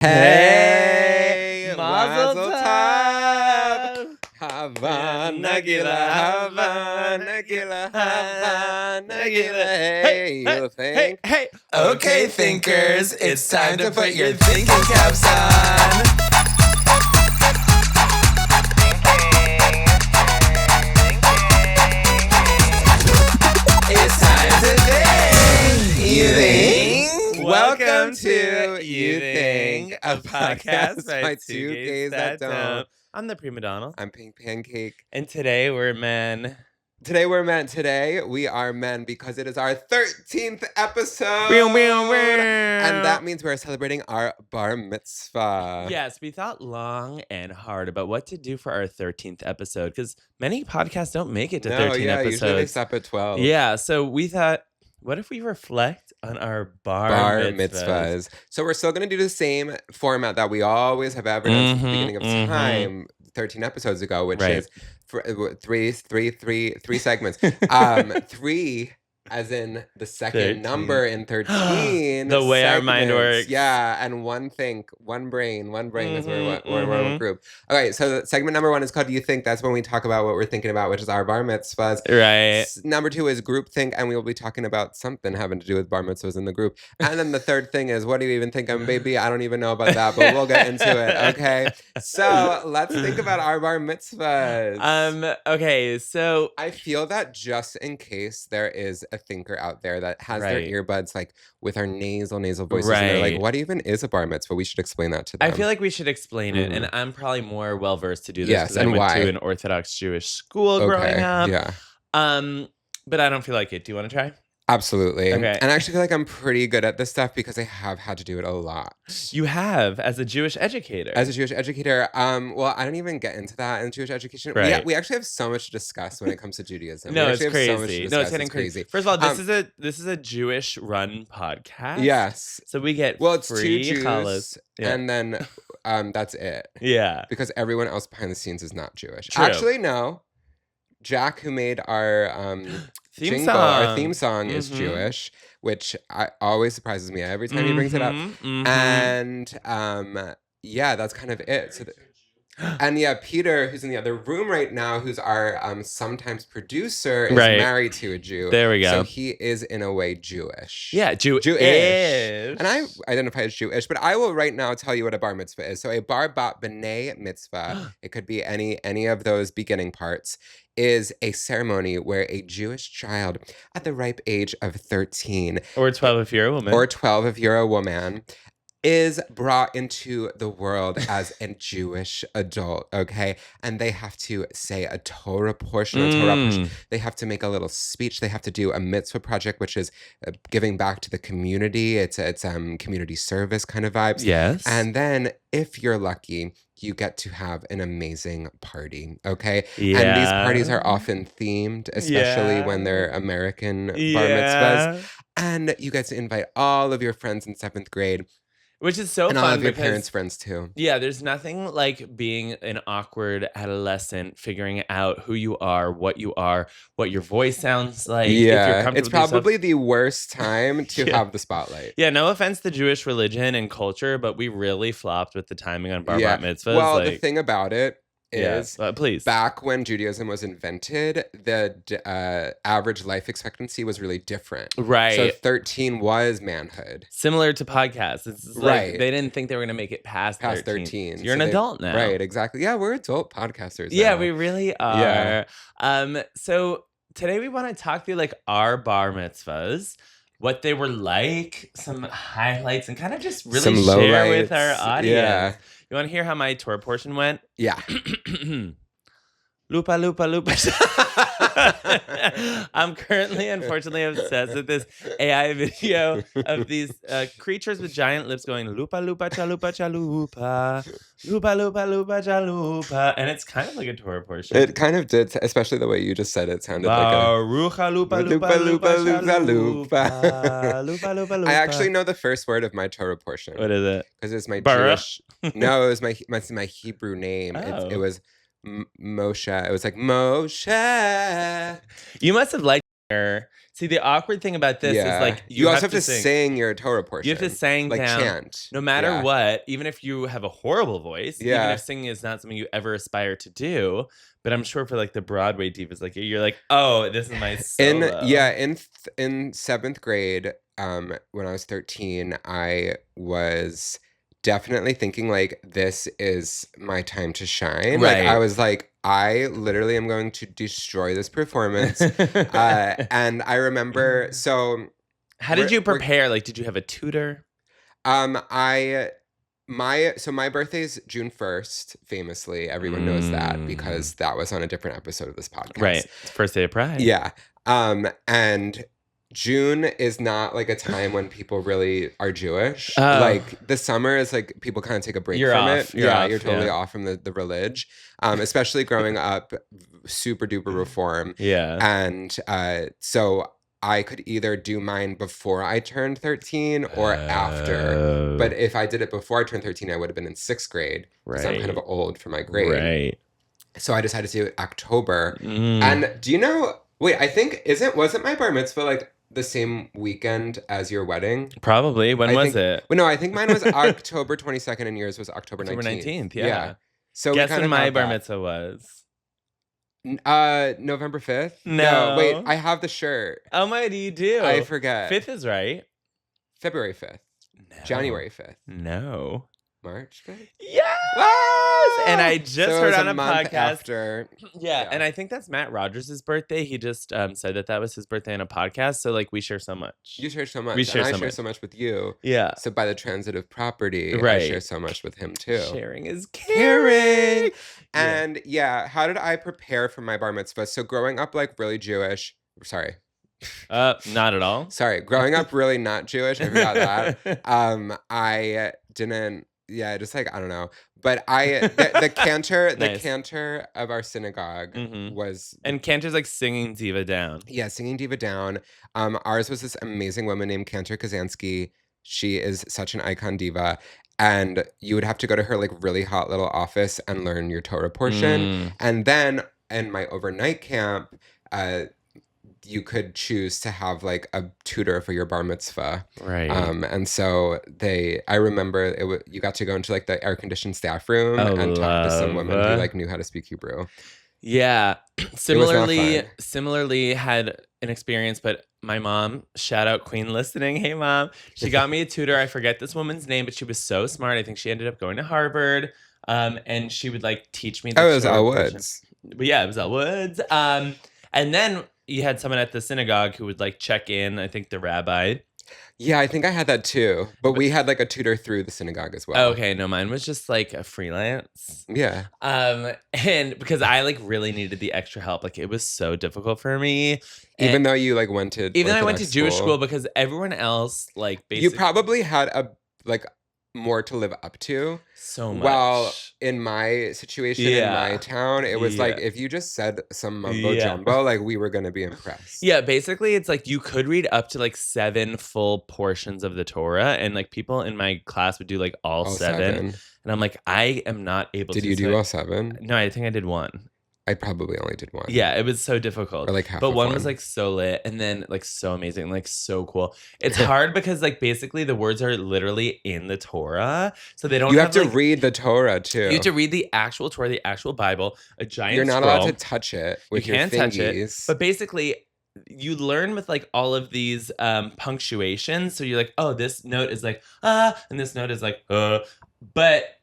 Hey, Mazel tov. Havana Gila, Havana Gila, Havana Gila. Hey, you think? Hey. Okay, thinkers, it's time to put your thinking caps on. It's time to think. You think? Welcome to You Think, a podcast by two gays that don't. I'm the Prima Donald. I'm Pink Pancake. And today we're men. Today we are men because it is our 13th episode. And that means we're celebrating our Bar Mitzvah. Yes, we thought long and hard about what to do for our 13th episode because many podcasts don't make it to 13 episodes. Usually they stop at 12. Yeah, so we thought, what if we reflect on our bar mitzvahs? So we're still going to do the same format that we always have ever done since the beginning of time, 13 episodes ago, which is three segments. Three as in the second 13. number in 13. The way our mind segments. works. Yeah, and one brain is we're one group. Okay, so segment number 1 is called You Think. That's when we talk about what we're thinking about, which is our bar mitzvahs. Right. Number 2 is group think, and we will be talking about something having to do with bar mitzvahs in the group. And then the third thing is, what do you even think? Baby, I don't even know about that, but we'll get into it, okay? So let's think about our bar mitzvahs. Okay, so I feel that just in case there is a thinker out there that has their earbuds like with our nasal voices, and they're like, what even is a bar mitzvah? We should explain that to them. I feel like we should explain it, and I'm probably more well versed to do this because I and went why? to an Orthodox Jewish school growing up. Yeah. But I don't feel like it. Do you want to try? Absolutely. Okay. And I actually feel like I'm pretty good at this stuff because I have had to do it a lot. You have, as a Jewish educator. Well, I don't even get into that in Jewish education. Right. We actually have so much to discuss when it comes to Judaism. No, it's crazy. So much to discuss. No, it's getting crazy. First of all, this is a Jewish run podcast. Yes. So we get it's free 2 Jews, challahs. Yeah. and then that's it. Yeah. Because everyone else behind the scenes is not Jewish. True. Actually, no. Jack, who made our theme song is Jewish, which always surprises me every time he brings it up. And that's kind of it. So Peter, who's in the other room right now, who's our sometimes producer, is married to a Jew. There we go. So he is in a way Jewish. Yeah, Jewish. And I identify as Jewish, but I will right now tell you what a bar mitzvah is. So a bar bat b'nai mitzvah, it could be any of those beginning parts, is a ceremony where a Jewish child at the ripe age of 13 or 12 if you're a woman is brought into the world as a Jewish adult, okay? And they have to say a Torah portion, They have to make a little speech. They have to do a mitzvah project, which is giving back to the community. It's community service kind of vibes. Yes. And then if you're lucky, you get to have an amazing party, okay? Yeah. And these parties are often themed, especially when they're American bar mitzvahs. And you get to invite all of your friends in 7th grade. Which is so fun. And all of your parents' friends too. Yeah, there's nothing like being an awkward adolescent, figuring out who you are, what your voice sounds like. Yeah, it's probably the worst time to have the spotlight. Yeah, no offense to Jewish religion and culture, but we really flopped with the timing on bar mitzvahs. Well, the thing about it is please. Back when Judaism was invented, the average life expectancy was really different. Right. So 13 was manhood. Similar to podcasts. It's like they didn't think they were going to make it past 13. So you're an adult now. Right, exactly. Yeah, we're adult podcasters Yeah, now. we really are. Yeah. So today we want to talk through like our bar mitzvahs, what they were like, some highlights, and kind of just really share with our audience. Yeah. You want to hear how my tour portion went? Yeah. Lupa. I'm currently, unfortunately, obsessed with this AI video of these creatures with giant lips going lupa chalupa chalupa, lupa chalupa, and it's kind of like a Torah portion. It kind of did, especially the way you just said it sounded like a Barucha lupa. I actually know the first word of my Torah portion. What is it? Because it's my Baruch? Jewish. No, it was my Hebrew name. Oh. It was Moshe. It was like Moshe. You must have liked See, the awkward thing about this is like you also have to sing your Torah portion. You have to sing like down, chant. No matter what, even if you have a horrible voice, even if singing is not something you ever aspire to do. But I'm sure for like the Broadway divas, like you're like, oh, this is my solo. In 7th grade, when I was 13, I was definitely thinking like, this is my time to shine. Right. Like I was like, I literally am going to destroy this performance. And I remember, so how did you prepare? Like, did you have a tutor? My birthday's June 1st, famously. Everyone knows that because that was on a different episode of this podcast. Right. First day of Pride. Yeah. And June is not like a time when people really are Jewish. Like the summer is like people kind of take a break from it. You're totally off from the religion. Especially growing up super duper reform. Yeah. And so I could either do mine before I turned 13 or after. But if I did it before I turned 13, I would have been in 6th grade. Because I'm kind of old for my grade. Right. So I decided to do it October. And do you know, wasn't my bar mitzvah like the same weekend as your wedding? Probably. When was it? Well, no, I think mine was October 22nd and yours was October 19th. October 19th, yeah. So guess when my bar mitzvah was? November 5th? No. Wait, I have the shirt. Oh my, do you do? I forget. 5th is right. February 5th. No. January 5th. No. March 5th? Yes! And I just heard on a podcast. After. Yeah, and I think that's Matt Rogers' birthday. He just said that was his birthday on a podcast. So, like, we share so much. You share so much. We share and so I share much. so much with you. Yeah. So, by the transitive property, right. I share so much with him, too. Sharing is caring. And, how did I prepare for my bar mitzvah? So, growing up, like, really Jewish. Sorry. Not at all. Sorry. Growing up really not Jewish. I forgot that. I didn't. Yeah, just like, I don't know. But the cantor, the cantor of our synagogue was... And cantor's like singing Diva Down. Yeah, singing Diva Down. Ours was this amazing woman named Cantor Kazansky. She is such an icon diva. And you would have to go to her like really hot little office and learn your Torah portion. And then in my overnight camp, you could choose to have like a tutor for your bar mitzvah. Right. And so I remember you got to go into like the air conditioned staff room and talk to some woman who like knew how to speak Hebrew. Yeah. Similarly had an experience, but my mom, shout out Queen listening. Hey mom, she got me a tutor. I forget this woman's name, but she was so smart. I think she ended up going to Harvard. And she would like teach me. It was Elle Woods. But yeah, it was Elle Woods. And then you had someone at the synagogue who would like check in, I think the rabbi. Yeah, I think I had that too. But we had like a tutor through the synagogue as well. Okay, no, mine was just like a freelance. Yeah. And because I like really needed the extra help. Like it was so difficult for me. Even though you like went to I went to Jewish school because everyone else like basically. You probably had more to live up to. So much. Well, in my situation, in my town, it was like if you just said some mumbo jumbo, like we were going to be impressed. Yeah, basically it's like you could read up to like 7 full portions of the Torah and like people in my class would do like all 7. And I'm like, I am not able to. Did you do all 7? No, I think I did 1. I probably only did 1. Yeah, it was so difficult. Or like half but of one was like so lit and then like so amazing, like so cool. It's hard because like basically the words are literally in the Torah. So they don't You have to read the Torah too. You have to read the actual Torah, the actual Bible, a giant You're not scroll. allowed to touch it with your fingies. Touch it. But basically you learn with like all of these punctuations. So you're like, oh, this note is like, and this note is like, but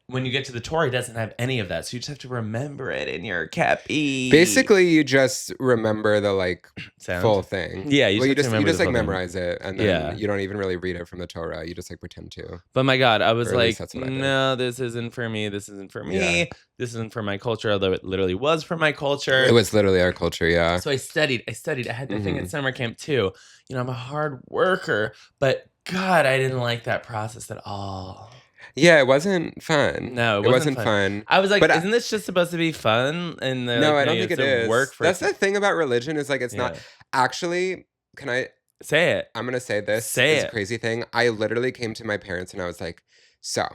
when you get to the Torah, it doesn't have any of that. So you just have to remember it in your cappy. Basically, you just remember the like sound. Full thing. Yeah, you just like thing. memorize it, and then you don't even really read it from the Torah. You just like pretend to. But my God, I was like, no, this isn't for me. This isn't for me. Yeah. This isn't for my culture. Although it literally was for my culture. It was literally our culture. Yeah. So I studied. I had the thing at summer camp too. You know, I'm a hard worker, but God, I didn't like that process at all. Yeah, it wasn't fun. No, it wasn't fun. I was like, isn't this just supposed to be fun? And no, I don't think it is. Work for That's the thing about religion is like it's not actually. Can I say it? I'm gonna say this. Say it's it. A crazy thing. I literally came to my parents and I was like, so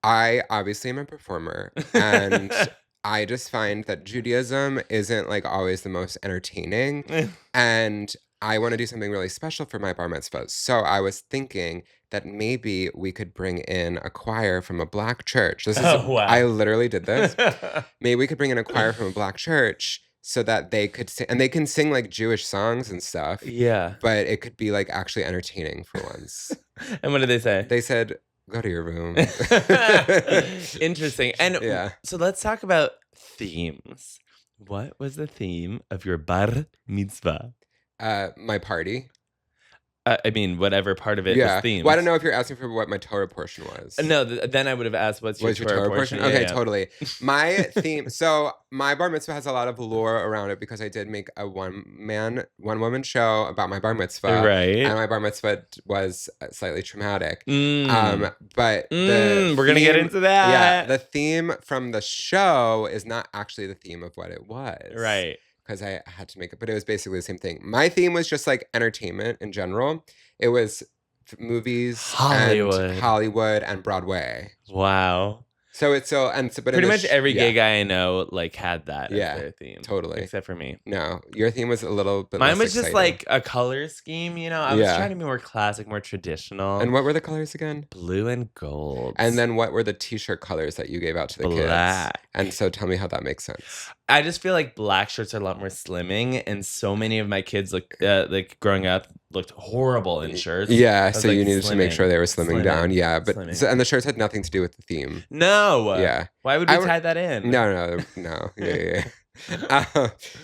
I obviously am a performer and I just find that Judaism isn't like always the most entertaining. And I want to do something really special for my bar mitzvah. So I was thinking that maybe we could bring in a choir from a black church. This is wow. I literally did this. Maybe we could bring in a choir from a black church so that they could sing, and they can sing like Jewish songs and stuff. Yeah. But it could be like actually entertaining for once. And what did they say? They said, go to your room. Interesting. And Yeah. so let's talk about themes. What was the theme of your bar mitzvah? My party. I mean, whatever part of it Yeah. was themed. Well, I don't know if you're asking for what my Torah portion was. No, then I would have asked, what's your Torah portion? Yeah, Okay, yeah. totally. My theme. So my bar mitzvah has a lot of lore around it because I did make a one woman show about my bar mitzvah. Right. And my bar mitzvah was slightly traumatic. Mm. But we're going to get into that. Yeah. The theme from the show is not actually the theme of what it was. Right. Because I had to make it, but it was basically the same thing. My theme was just like entertainment in general. It was movies, Hollywood, and Broadway. Wow. So it's but pretty much every gay guy I know like had that as their theme. Totally. Except for me. No, your theme was a little bit. Mine less was just exciting. like a color scheme, you know. I was trying to be more classic, more traditional. And what were the colors again? Blue and gold. And then what were the T-shirt colors that you gave out to the Black. kids? And so tell me how that makes sense. I just feel like black shirts are a lot more slimming, and so many of my kids like growing up looked horrible in shirts. Yeah, so you needed to make sure they were slimming down. Yeah, but and the shirts had nothing to do with the theme. No. Yeah. Why would we tie that in? No. Yeah.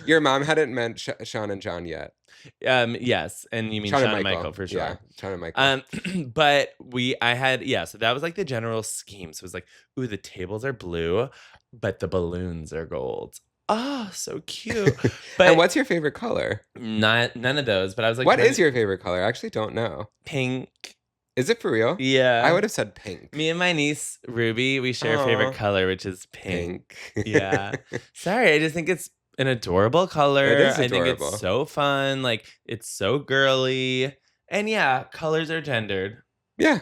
Your mom hadn't met Sean and John yet. Yes, and you mean Sean and Michael for sure. Yeah, Sean and Michael. But so that was like the general scheme. So it was like, ooh, the tables are blue, but the balloons are gold. Oh, so cute. But and what's your favorite color? None of those. But I was like, what is your favorite color? I actually don't know. Pink. Is it for real? Yeah. I would have said pink. Me and my niece Ruby, we share a favorite color, which is pink. Yeah. Sorry, I just think it's an adorable color. It is adorable. I think it's so fun. Like, it's so girly. And yeah, colors are gendered. Yeah,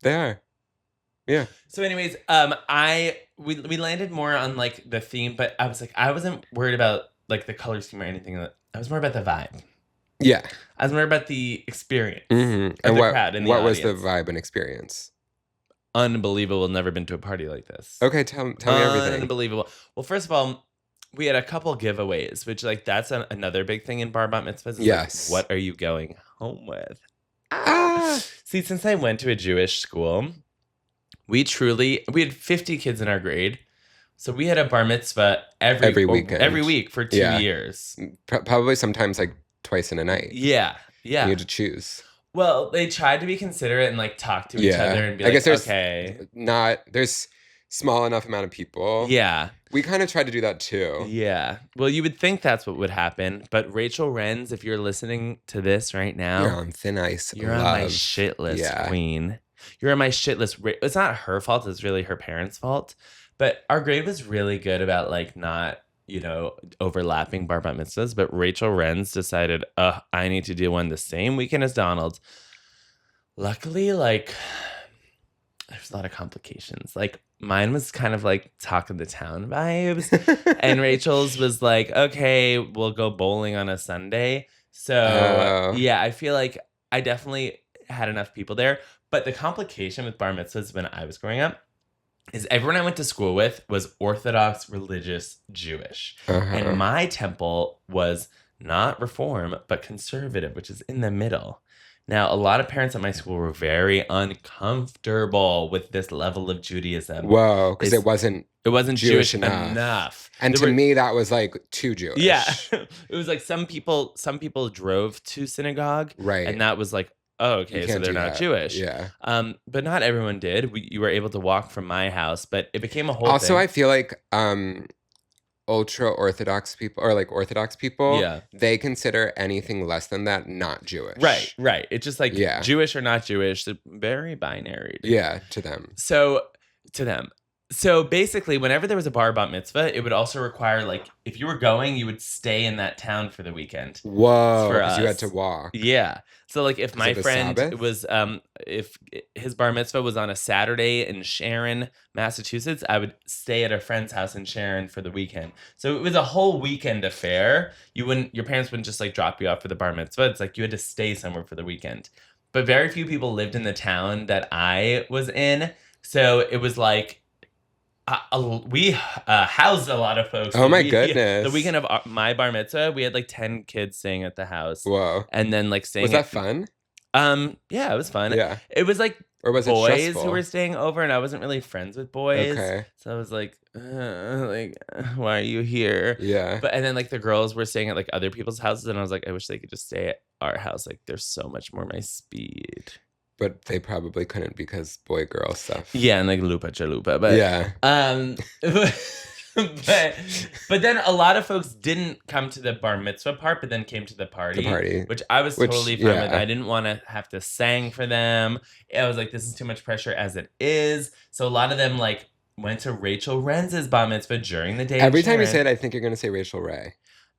they are. Yeah. So anyways, we landed more on like the theme, but I was like, I wasn't worried about like the color scheme or anything. I was more about the vibe. Yeah. I was more about the experience mm-hmm. of and the crowd and the audience. audience. Was the vibe and experience? Unbelievable. Never been to a party like this. Okay, tell me everything. Unbelievable. Well, first of all, we had a couple giveaways, which like that's another big thing in bar mitzvahs. Yes. Like, what are you going home with? Ah. See, since I went to a Jewish school, we had 50 kids in our grade. So we had a bar mitzvah every week for 2 years. Probably sometimes like twice in a night. Yeah. You had to choose. Well, they tried to be considerate and like talk to each other and be like, there's small enough amount of people. Yeah. We kind of tried to do that too. Yeah. Well, you would think that's what would happen. But Rachel Renz, if you're listening to this right now. You're on thin ice. You're on my shit list, queen. You're on my shit list. It's not her fault. It's really her parents' fault. But our grade was really good about like not, overlapping bar mitzvahs. But Rachel Renz decided, I need to do one the same weekend as Donald. Luckily, like, there's a lot of complications. Like, mine was kind of like talk of the town vibes. And Rachel's was like, okay, we'll go bowling on a Sunday. So, yeah, I feel like I definitely had enough people there. But the complication with bar mitzvahs when I was growing up is everyone I went to school with was Orthodox religious Jewish. And my temple was not Reform, but conservative, which is in the middle. Now, a lot of parents at my school were very uncomfortable with this level of Judaism. Whoa, because it wasn't Jewish enough. And to me, that was like too Jewish. Yeah. It was like some people drove to synagogue. Right. And that was like, oh, okay, so they're not Jewish. Yeah. But not everyone did. You were able to walk from my house, but it became a whole thing. Also, I feel like ultra Orthodox people or like Orthodox people, they consider anything less than that not Jewish. Right. It's just like Jewish or not Jewish, they're very binary. Yeah, to them. So to them. So basically, whenever there was a bar mitzvah, it would also require, like, if you were going, you would stay in that town for the weekend. Whoa, For because you had us. to walk. Yeah. So, like, if 'Cause my of the friend Sabbath? was, if his bar mitzvah was on a Saturday in Sharon, Massachusetts, I would stay at a friend's house in Sharon for the weekend. So it was a whole weekend affair. Your parents wouldn't just, like, drop you off for the bar mitzvah. It's like you had to stay somewhere for the weekend. But very few people lived in the town that I was in. So it was like, we housed a lot of folks. Oh my goodness. The weekend of my bar mitzvah, we had like 10 kids staying at the house. Whoa. And then like staying. Was that fun? Yeah, it was fun. Yeah. It was like Or was it boys stressful? who were staying over, and I wasn't really friends with boys. Okay. So I was like, why are you here? Yeah. And then like the girls were staying at like other people's houses, and I was like, I wish they could just stay at our house. Like, they're so much more my speed. But they probably couldn't because boy-girl stuff. Yeah, and like lupa chalupa, but yeah. but then a lot of folks didn't come to the bar mitzvah part, but then came to the party. Which I was totally fine with. I didn't want to have to sing for them. I was like, this is too much pressure as it is. So a lot of them like went to Rachel Renz's bar mitzvah during the day. Every time you say it, I think you're going to say Rachel Ray.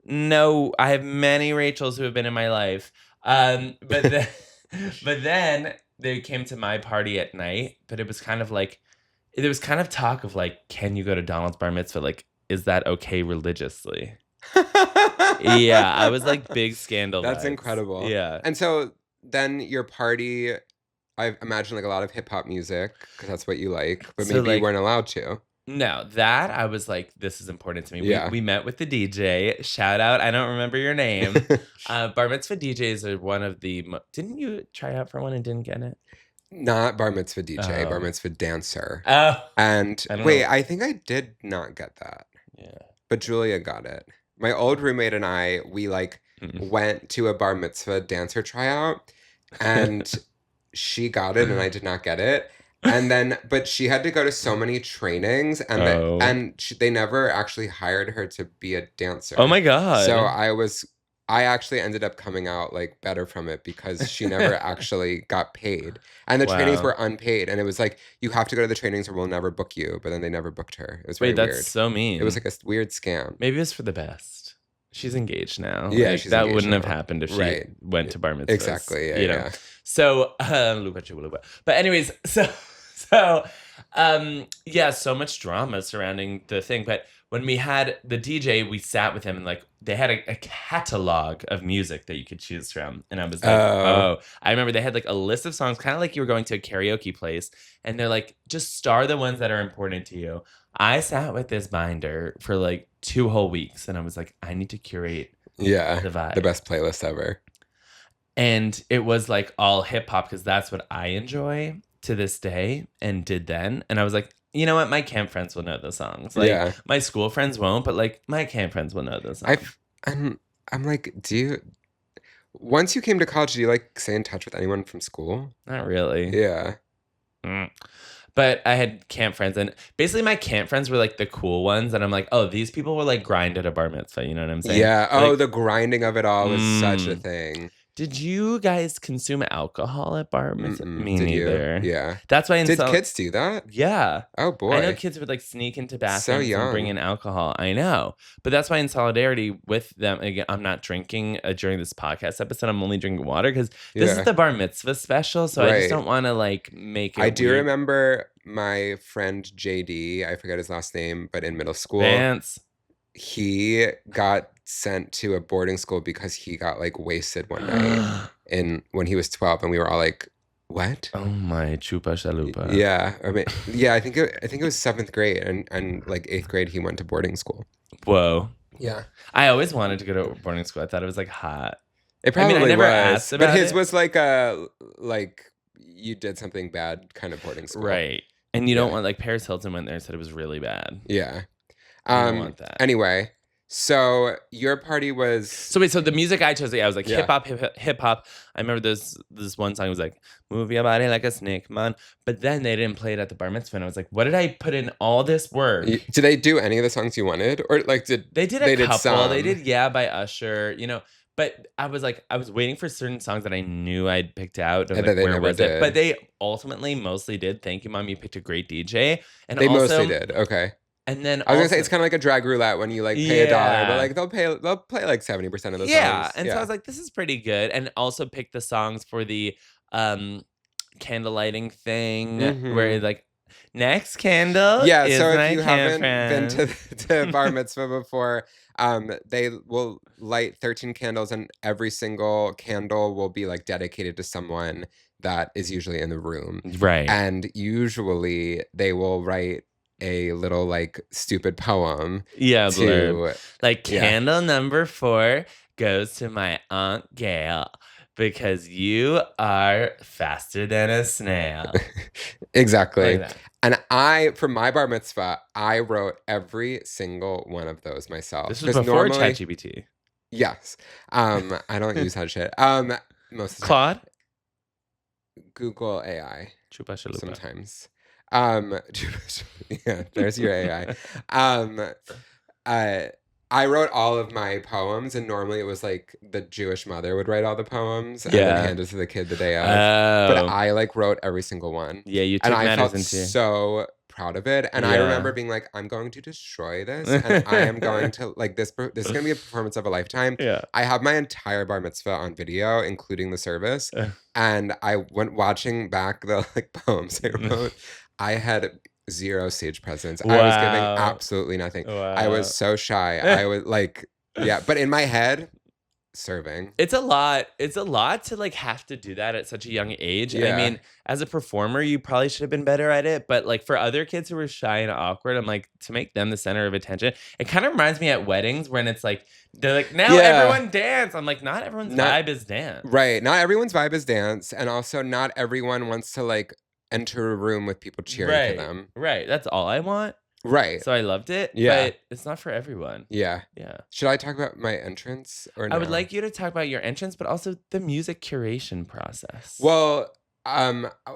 No, I have many Rachels who have been in my life. But then they came to my party at night, but it was kind of like, there was kind of talk of like, can you go to Donald's bar mitzvah? Like, is that okay religiously? Yeah, I was like big scandal. That's vibes. incredible. Yeah. And so then your party, I imagine like a lot of hip hop music because that's what you like, but So, maybe like, you weren't allowed to. No, that I was like, this is important to me. Yeah. We met with the DJ. Shout out, I don't remember your name. Bar mitzvah DJs are one of the. Didn't you try out for one and didn't get it? Not bar mitzvah DJ, Oh. bar mitzvah dancer. Oh. And I don't wait, know. I think I did not get that. Yeah. But Julia got it. My old roommate and I, we like went to a bar mitzvah dancer tryout, and she got it and I did not get it. And then, but she had to go to so many trainings, and they never actually hired her to be a dancer. Oh my God. So I actually ended up coming out like better from it because she never actually got paid. And the trainings were unpaid. And it was like, you have to go to the trainings or we'll never book you. But then they never booked her. It was very weird. That's so mean. It was like a weird scam. Maybe it's for the best. She's engaged now. Yeah, like, she's that engaged wouldn't have now. happened if she Right. went to bar mitzvahs. Exactly. Yeah, you know? yeah. So, lupa. But anyways, so yeah, so much drama surrounding the thing. But when we had the DJ, we sat with him and like they had a catalog of music that you could choose from. And I was like, I remember they had like a list of songs, kind of like you were going to a karaoke place. And they're like, just star the ones that are important to you. I sat with this binder for like 2 whole weeks. And I was like, I need to curate the vibe. The best playlist ever. And it was like all hip hop because that's what I enjoy to this day and did then. And I was like, you know what? My camp friends will know the songs. Like my school friends won't, but like my camp friends will know the songs. I'm like, once you came to college, do you like stay in touch with anyone from school? Not really. Yeah. But I had camp friends, and basically my camp friends were like the cool ones. And I'm like, oh, these people were like grind at a bar mitzvah. You know what I'm saying? Yeah. Like, the grinding of it all was such a thing. Did you guys consume alcohol at bar mitzvah? Me Did neither. You? Yeah. That's why. Did kids do that? Yeah. Oh boy. I know kids would like sneak into bathrooms young. and bring in alcohol. I know. But that's why in solidarity with them, again, I'm not drinking during this podcast episode. I'm only drinking water because this is the bar mitzvah special. So I just don't want to like make it I do weird. remember my friend JD, I forget his last name, but in middle school. Vance. He got sent to a boarding school because he got like wasted one night when he was 12, and we were all like, what? Oh my chupa shalupa. Yeah. I mean, yeah, I think it was 7th grade and like 8th grade he went to boarding school. Whoa. Yeah. I always wanted to go to boarding school. I thought it was like hot. It probably I never was. asked about but his it. was like a you did something bad kind of boarding school. Right. And you don't want like Paris Hilton went there and said it was really bad. Yeah. I don't want that. Anyway, so your party was So the music I chose, I was like hip hop. I remember this one song was like "Move Your Body Like a Snake, Man," but then they didn't play it at the bar mitzvah, and I was like, what did I put in all this work? Did they do any of the songs you wanted, or like They did a couple. They did "Yeah" by Usher, you know. But I was waiting for certain songs that I knew I'd picked out. And then they where never was it? did. But they ultimately mostly did. Thank you, Mom. You picked a great DJ. And They also, mostly did. Okay. And then I was gonna say also- it's kind of like a drag roulette when you like pay $1, but like they'll play like 70% of the songs. And so I was like, this is pretty good. And also picked the songs for the candle lighting thing where like next candle. Yeah, is so my if you haven't been friend. to Bar Mitzvah before, they will light 13 candles, and every single candle will be like dedicated to someone that is usually in the room. Right. And usually they will write a little like stupid poem. Yeah, to blurb. Like candle number 4 goes to my Aunt Gail because you are faster than a snail. Exactly. Like that. And for my bar mitzvah, I wrote every single one of those myself. This was before ChatGPT. Yes. I don't use that shit. Most of the time. Claude? Google AI. Chupa chalupa. Sometimes. Yeah, there's your AI. I wrote all of my poems, and normally it was like the Jewish mother would write all the poems and then hand it to the kid the day of. But I like wrote every single one. Yeah, you took and I matters felt into so proud of it. And I remember being like, I'm going to destroy this, and I am going to like this. This is going to be a performance of a lifetime. Yeah. I have my entire bar mitzvah on video, including the service, and I went watching back the like poems I wrote. I had 0 stage presence. I was giving absolutely nothing. Wow. I was so shy. I was like, yeah, but in my head, serving. It's a lot. It's a lot to like have to do that at such a young age. Yeah. I mean, as a performer, you probably should have been better at it. But like for other kids who are shy and awkward, I'm like, to make them the center of attention. It kind of reminds me at weddings when it's like, they're like, now everyone dance. I'm like, not everyone's vibe is dance. Right. Not everyone's vibe is dance. And also not everyone wants to like enter a room with people cheering for them. Right. That's all I want. Right. So I loved it. Yeah. But it's not for everyone. Yeah. Yeah. Should I talk about my entrance or no? I would like you to talk about your entrance, but also the music curation process. Well,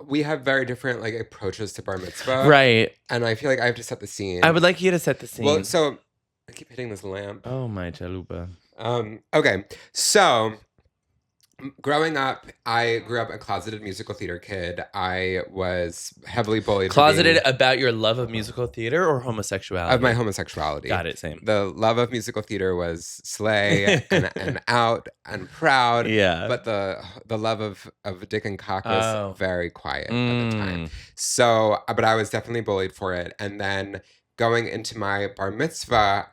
we have very different like approaches to bar mitzvah. Right. And I feel like I have to set the scene. I would like you to set the scene. Well, so I keep hitting this lamp. Oh my chalupa. Okay. So growing up, I grew up a closeted musical theater kid. I was heavily bullied. Closeted about your love of musical theater or homosexuality? Of my homosexuality. Got it, same. The love of musical theater was slay and out and proud. Yeah. But the love of dick and cock was very quiet at the time. So, but I was definitely bullied for it. And then going into my bar mitzvah,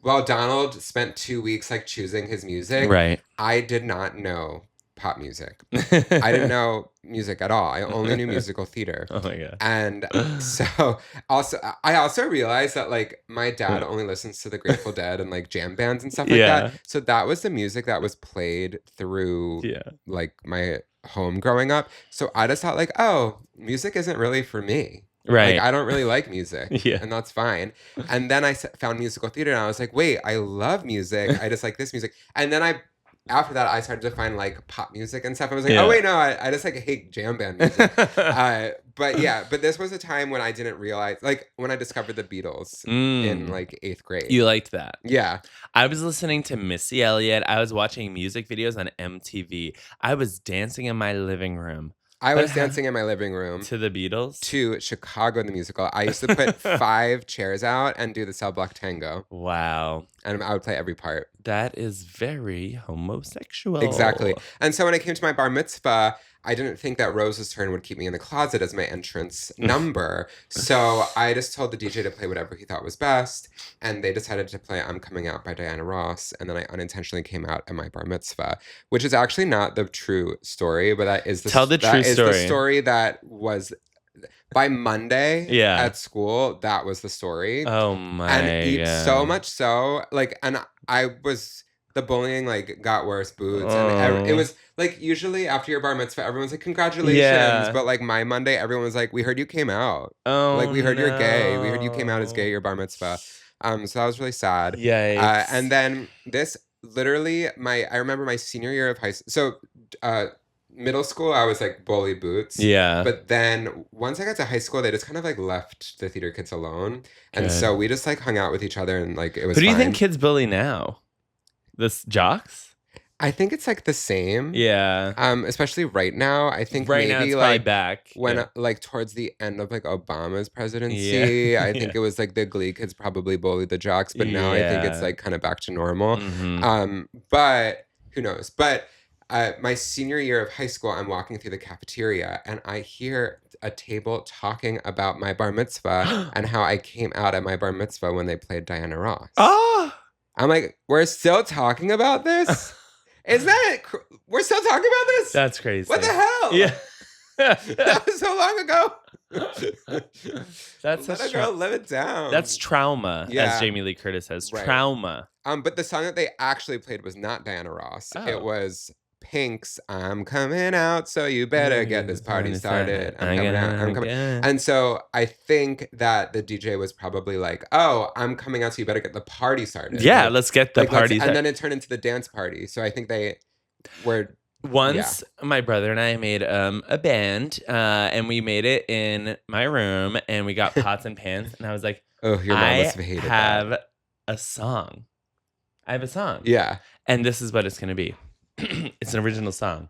while Donald spent 2 weeks like choosing his music, right? I did not know pop music. I didn't know music at all. I only knew musical theater. Oh my god! And so I also realized that like my dad only listens to the Grateful Dead and like jam bands and stuff like that. So that was the music that was played through like my home growing up. So I just thought like, oh, music isn't really for me. Right. Like, I don't really like music. And that's fine. And then I found musical theater and I was like, wait, I love music. I just like this music. And then after that, I started to find like pop music and stuff. I was like, oh, wait, no, I just like hate jam band music. But this was a time when I didn't realize, like when I discovered the Beatles in like 8th grade. You liked that? Yeah. I was listening to Missy Elliott. I was watching music videos on MTV. I was dancing in my living room. I was dancing in my living room. To the Beatles? To Chicago, the musical. I used to put 5 chairs out and do the cell block tango. Wow. And I would play every part. That is very homosexual. Exactly. And so when I came to my bar mitzvah, I didn't think that Rose's Turn would keep me in the closet as my entrance number. So I just told the DJ to play whatever he thought was best. And they decided to play I'm Coming Out by Diana Ross. And then I unintentionally came out at my bar mitzvah, which is actually not the true story, but that is the story that was by Monday at school. That was the story. Oh my God. So much so, like, and the bullying like got worse, boots, and it was like usually after your bar mitzvah, everyone's like congratulations, but like my Monday, everyone was like, we heard you came out, like we heard you're gay, we heard you came out as gay at your bar mitzvah, so that was really sad. And then this literally I remember my senior year of high school. So middle school, I was like bully boots. But then once I got to high school, they just kind of like left the theater kids alone, and so we just like hung out with each other and like it was. Who do you think kids bully now? This jocks? I think it's like the same. Yeah. Especially right now. I think Right now maybe it's probably like back. when like towards the end of like Obama's presidency, Yeah. I think it was like the Glee kids probably bullied the jocks, but now I think it's Yeah. like kind of back to normal. Mhm. But who knows? But my senior year of high school, I'm walking through the cafeteria and I hear a table talking about my bar mitzvah and how I came out at my bar mitzvah when they played Diana Ross. Oh! I'm like, we're still talking about this? Is that it? We're still talking about this? That's crazy. What the hell? Yeah. That was so long ago. That's Let a girl live it down. That's trauma, Yeah. as Jamie Lee Curtis says. Right. Trauma. But the song that they actually played was not Diana Ross. Oh. It was Pink's "I'm Coming Out, So You Better Get This Party Started." I'm coming out. I'm coming. And so I think that the DJ was probably like, "Oh, I'm coming out, so you better get the party started." Yeah, like, let's get the party and then it turned into the dance party. So I think they were. Once my brother and I made a band, and we made it in my room, and we got pots and pans, and I was like, "Oh, your mom must have hated that." a song. I have a song. Yeah. And this is what it's going to be. It's an original song.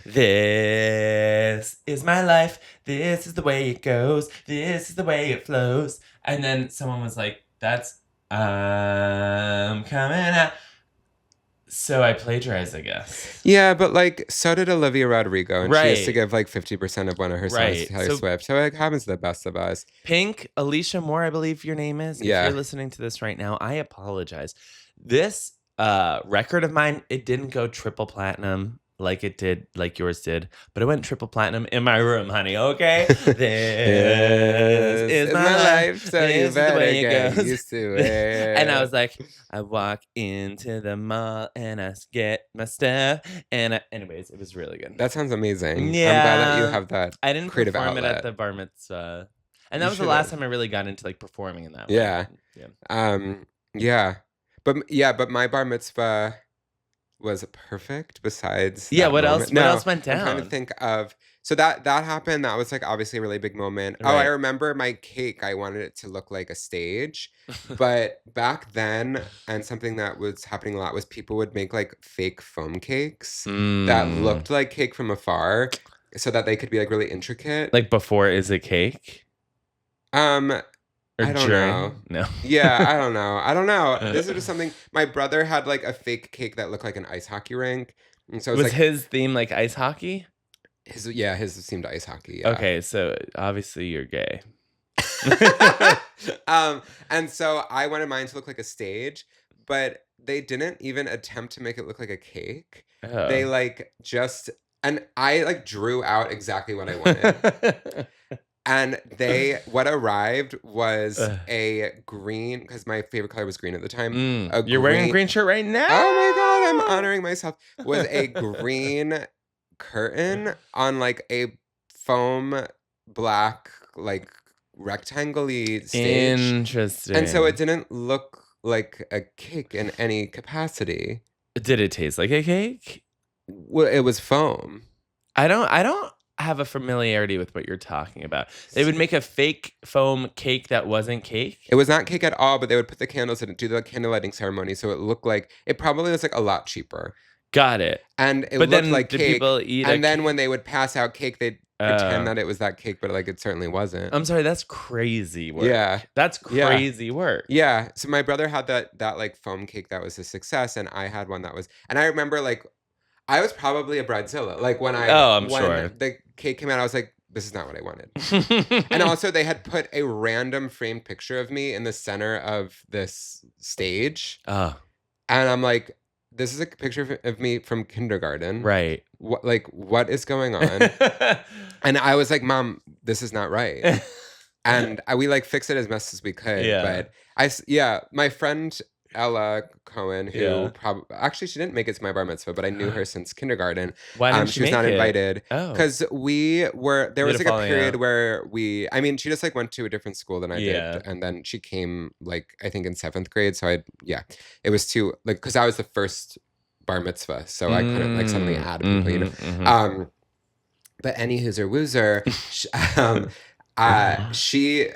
This is my life. This is the way it goes. This is the way it flows. And then someone was like, that's I'm coming out. So I plagiarized, I guess. Yeah, but like, so did Olivia Rodrigo, and she used to Right. give like 50% of one of her songs Right. to Taylor So- Swift. So it happens to the best of us. Pink, Alicia Moore, I believe your name is. Yeah. If you're listening to this right now, I apologize. This record of mine, it didn't go triple platinum like it did, like yours did, but it went triple platinum in my room, honey. Okay, this is my life, so this you is the better way it get goes. used to it. And I was like, I walk into the mall and I get my stuff, and anyways, it was really good. That sounds amazing. I'm Yeah. glad that you have that. I didn't creative perform it outlet. at the bar mitzvah, and that You was the last should've. time I really got into like performing in that way. Yeah. Yeah. But my bar mitzvah was perfect besides Yeah, that what else? moment. What No, else went I'm trying to down? think of so that happened. That was like obviously a really big moment. Oh, I Right. remember my cake. I wanted it to look like a stage. But back then, and something that was happening a lot was people would make like fake foam cakes that looked like cake from afar so that they could be like really intricate. like before is it cake? Or I don't during? know. No. Yeah, I don't know. This is just something. My brother had like a fake cake that looked like an ice hockey rink, and so it Was was like his theme like ice hockey? his seemed ice hockey. Yeah. Okay, so obviously you're gay. And so I wanted mine to look like a stage, but they didn't even attempt to make it look like a cake. Oh. They like just and I like drew out exactly what I wanted. And what arrived was a green, because my favorite color was green at the time. You're wearing a green shirt right now. Oh my God, I'm honoring myself. Was a green curtain on like a foam black, like rectangle-y stage. Interesting. And so it didn't look like a cake in any capacity. Did it taste like a cake? Well, it was foam. I don't have a familiarity with what you're talking about. They would make a fake foam cake that wasn't cake. It was not cake at all, but they would put the candles in it, do the candle lighting ceremony, so it looked like it probably was like a lot cheaper. Got it. And it But looked then like did cake. people eat And then when they would pass out cake, they'd pretend that it was that cake, but like it certainly wasn't. I'm sorry, that's crazy work. Yeah. That's Yeah. crazy work. Yeah. So my brother had that like foam cake that was a success, and I had one that was, and I remember like I was probably a bridezilla. Like when I'm when sure. the cake came out, I was like, this is not what I wanted. And also they had put a random framed picture of me in the center of this stage. Oh, And I'm like, this is a picture of me from kindergarten. right. What is going on? And I was like, Mom, this is not right. And we like fixed it as best as we could. Yeah. But my friend Ella Cohen, who Yeah. actually she didn't make it to my bar mitzvah, but I knew her since kindergarten. Why didn't She was not invited. Oh. Because there You was had a like a falling period out. where she just like went to a different school than I Yeah. did. And then she came like, I think in 7th grade. So it was too, like, because I was the first bar mitzvah. So I couldn't like suddenly add people, you know. Mhm. But any whooser woozer, She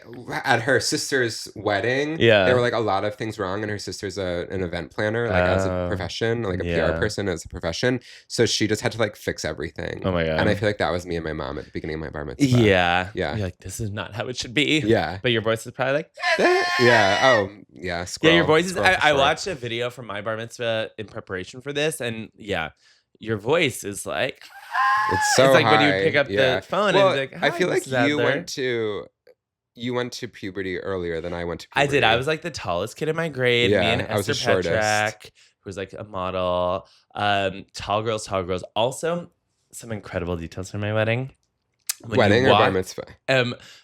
at her sister's wedding, Yeah. there were like a lot of things wrong, and her sister's an event planner, like as a profession, like a PR person as a profession. So she just had to like fix everything. Oh my God. And I feel like that was me and my mom at the beginning of my bar mitzvah. Yeah. Yeah. You're like, this is not how it should be. Yeah. But your voice is probably like, yeah. Oh, yeah. Scroll, yeah, your voice is. scroll for I sure. watched a video from my bar mitzvah in preparation for this, and yeah, your voice is like. It's so it's like high. when you pick up the phone and it's like, I feel like Mrs. you went to puberty earlier than I went to I puberty. did. I was like the tallest kid in my grade. Me and I was the Esther shortest. Petrak, who was like a model. Tall girls. Also, some incredible details from my wedding. Wedding or bar mitzvah?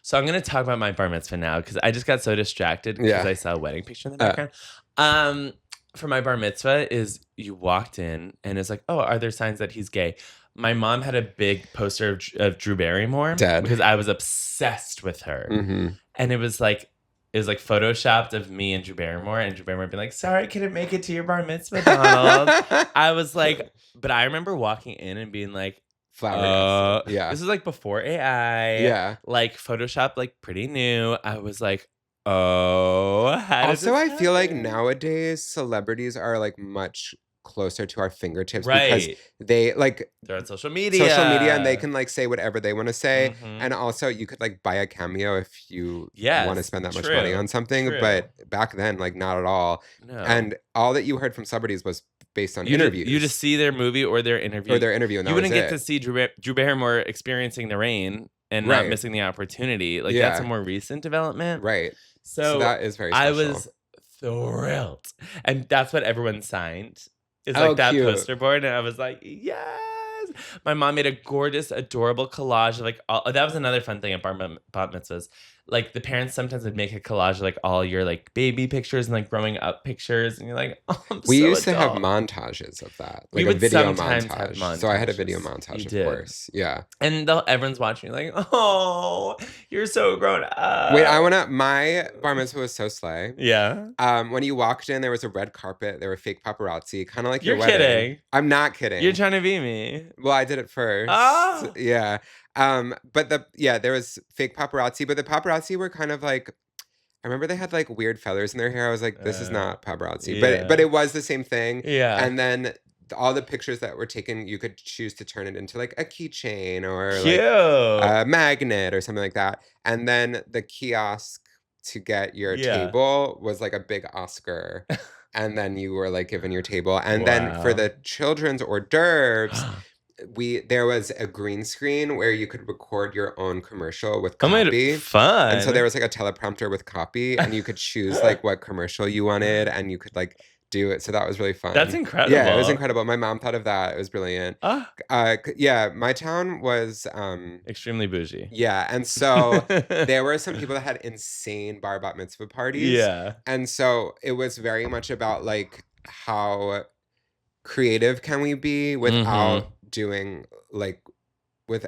So I'm gonna talk about my bar mitzvah now because I just got so distracted because I saw a wedding picture in the background. For my bar mitzvah is you walked in and it's like, oh, are there signs that he's gay? My mom had a big poster of Drew Barrymore because I was obsessed with her, and it was like photoshopped of me and Drew Barrymore being like, "Sorry, couldn't make it to your bar mitzvah, Donald." I was like, but I remember walking in and being like, flabbergasted. This is like before AI. Yeah. Like Photoshop, like pretty new. I was like, oh. Also, I feel like nowadays celebrities are like much closer to our fingertips because they're on social media and they can like say whatever they want to say. And also you could like buy a cameo if you want to spend that much money on something. But back then, like not at all. No. And all that you heard from celebrities was based on interviews. You just see their movie or their interview. And you wouldn't get to see Drew Barrymore experiencing the rain and not missing the opportunity. Like that's a more recent development. Right. So that is very special. I was thrilled. And that's what everyone signed. It's like that cute poster board. And I was like, yes. My mom made a gorgeous, adorable collage of like that was another fun thing at bar mitzvahs. Like the parents sometimes would make a collage of like all your like baby pictures and like growing up pictures, and you're like, oh, we used to have montages of that, like we a video sometimes montage. Have montages. So I had a video montage, of course. Yeah, and everyone's watching, you're like, oh, you're so grown up. Wait, my bar mitzvah was so slay. Yeah. When you walked in, there was a red carpet. There were fake paparazzi, kind of like you're your wedding. Kidding. I'm not kidding. You're trying to be me. Well, I did it first. Oh. Yeah. But there was fake paparazzi, but the paparazzi were kind of like, I remember they had like weird feathers in their hair. I was like, this is not paparazzi, but it was the same thing. Yeah. And then all the pictures that were taken, you could choose to turn it into like a keychain or like a magnet or something like that. And then the kiosk to get your table was like a big Oscar. And then you were like given your table. And then for the children's hors d'oeuvres, there was a green screen where you could record your own commercial with copy. Fun. And so there was like a teleprompter with copy, and you could choose like what commercial you wanted, and you could like do it. So that was really fun. That's incredible. Yeah, it was incredible. My mom thought of that. It was brilliant. Yeah, my town was extremely bougie. Yeah, and so there were some people that had insane bar bat mitzvah parties. Yeah. And so it was very much about like how creative can we be without doing like with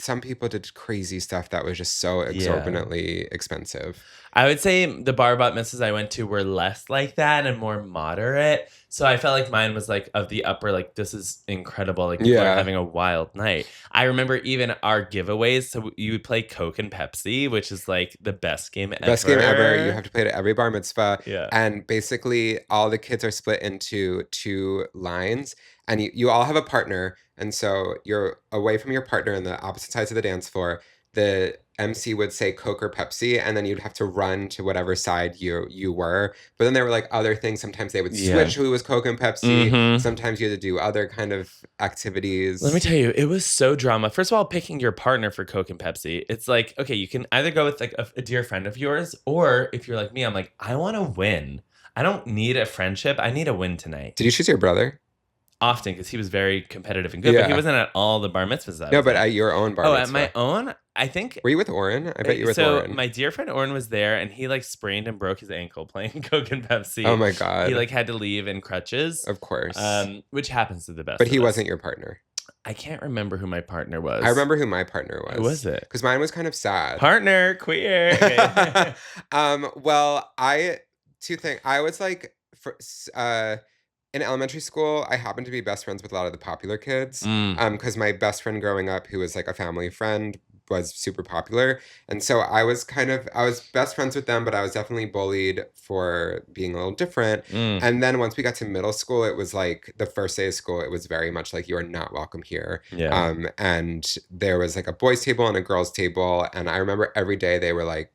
some people did crazy stuff that was just so exorbitantly expensive. I would say the bar bat mitzvahs I went to were less like that and more moderate. So I felt like mine was like of the upper, like this is incredible. Like people are having a wild night. I remember even our giveaways. So you would play Coke and Pepsi, which is like the best game ever. Best game ever. You have to play it at every bar mitzvah. Yeah. And basically all the kids are split into 2 lines, and you all have a partner. And so you're away from your partner on the opposite sides of the dance floor. The MC would say Coke or Pepsi, and then you'd have to run to whatever side you were. But then there were like other things. Sometimes they would switch who was Coke and Pepsi. Mm-hmm. Sometimes you had to do other kind of activities. Let me tell you, it was so drama. First of all, picking your partner for Coke and Pepsi. It's like, okay, you can either go with like a dear friend of yours, or if you're like me, I'm like, I want to win. I don't need a friendship. I need a win tonight. Did you choose your brother? Often, because he was very competitive and good, but he wasn't at all the bar mitzvahs. No, but at your own bar mitzvah. At my own, I think. Were you with Oren? I bet you were with Oren. So my dear friend Oren was there, and he like sprained and broke his ankle playing Coke and Pepsi. Oh my God. He like had to leave in crutches. Of course. Which happens to the best. But he wasn't your partner. I can't remember who my partner was. I remember who my partner was. Who was it? Because mine was kind of sad. Partner, queer. Okay. Well, two things. I was like, in elementary school, I happened to be best friends with a lot of the popular kids. Because my best friend growing up, who was like a family friend, was super popular. And so I was best friends with them, but I was definitely bullied for being a little different. And then once we got to middle school, it was like the first day of school, it was very much like, you are not welcome here. Yeah. And there was like a boys' table and a girls' table. And I remember every day they were like,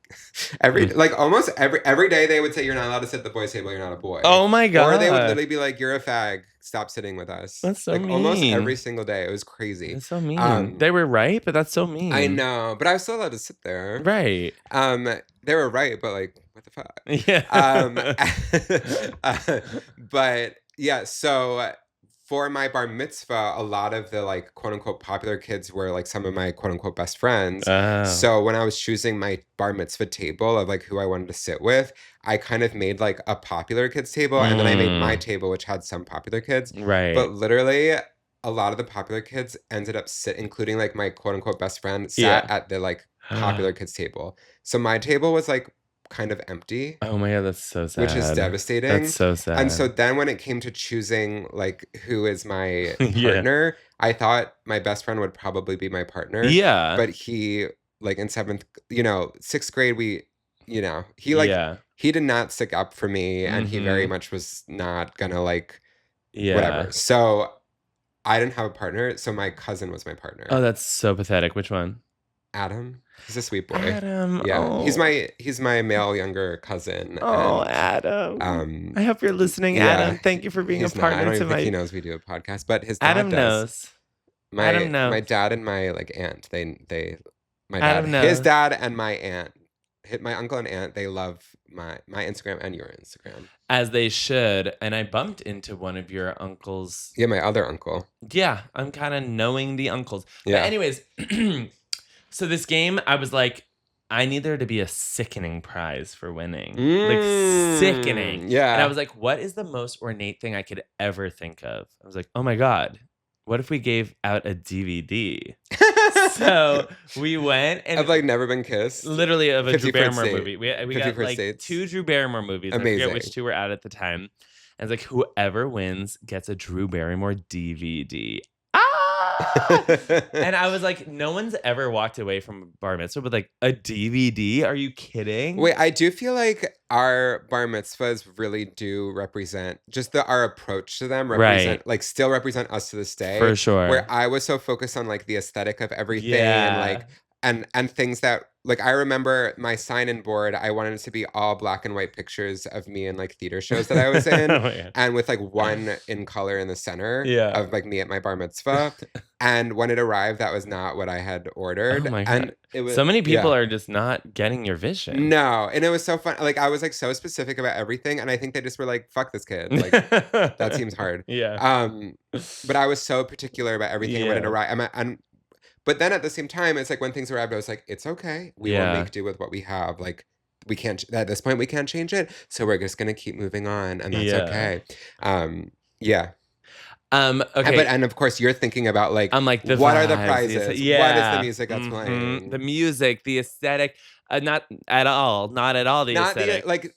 almost every day they would say, you're not allowed to sit at the boys' table, you're not a boy. Oh my God. Or they would literally be like, you're a fag, stop sitting with us. That's so like mean. almost every single day. It was crazy. That's so mean. They were right, but that's so mean. I know, but I was still allowed to sit there. Right. They were right, but like, what the fuck? Yeah. But yeah, so for my bar mitzvah, a lot of the like quote unquote popular kids were like some of my quote unquote best friends. Oh. So when I was choosing my bar mitzvah table of like who I wanted to sit with, I kind of made like a popular kids table, and then I made my table, which had some popular kids. Right. But literally, a lot of the popular kids ended up including like my quote unquote best friend, sat at the like popular kids table. So my table was like kind of empty. Oh my God, that's so sad. Which is devastating. That's so sad. And so then when it came to choosing like who is my partner, I thought my best friend would probably be my partner. Yeah. But he like in sixth grade, he did not stick up for me, and he very much was not gonna like whatever. So I didn't have a partner, so my cousin was my partner. Oh, that's so pathetic. Which one? Adam. He's a sweet boy. Adam. Yeah. Oh. He's my male younger cousin. Oh, and, Adam. I hope you're listening, Adam. Thank you for being a partner. I don't even think he knows we do a podcast, but his dad Adam does. knows. Adam knows. My dad and my like aunt, Adam knows. his dad and my aunt, my uncle and aunt, they love my Instagram and your Instagram. As they should. And I bumped into one of your uncles. Yeah, my other uncle. Yeah, I'm kind of knowing the uncles. Yeah. But anyways, so this game, I was like, I need there to be a sickening prize for winning. Like, sickening. Yeah. And I was like, what is the most ornate thing I could ever think of? I was like, oh my God, what if we gave out a DVD? So we went and I've like Never Been Kissed. Literally of a 50 Drew First Barrymore Date. movie. We 50 got First like Dates. 2 Drew Barrymore movies. Amazing. I forget which 2 were out at the time. And it's like, whoever wins gets a Drew Barrymore DVD. And I was like, no one's ever walked away from a bar mitzvah with like a DVD. Are you kidding? Wait, I do feel like our bar mitzvahs really do represent just our approach to them still represent us to this day. For sure. Where I was so focused on like the aesthetic of everything and like and things that like I remember my sign-in board, I wanted it to be all black and white pictures of me in like theater shows that I was in. And with like one in color in the center of like me at my bar mitzvah. And when it arrived, that was not what I had ordered. Oh my God. And it was, so many people are just not getting your vision. No. And it was so fun. Like I was like so specific about everything. And I think they just were like, fuck this kid. Like that seems hard. Yeah. But I was so particular about everything when it arrived. But then at the same time, it's like when things arrived, I was like, it's okay. We will make do with what we have. Like we can't, at this point, we can't change it. So we're just going to keep moving on. And that's okay. Yeah. Okay. And of course, you're thinking about like, I'm like, what are the prizes? What is the music that's playing? The music, the aesthetic. Not at all the aesthetic.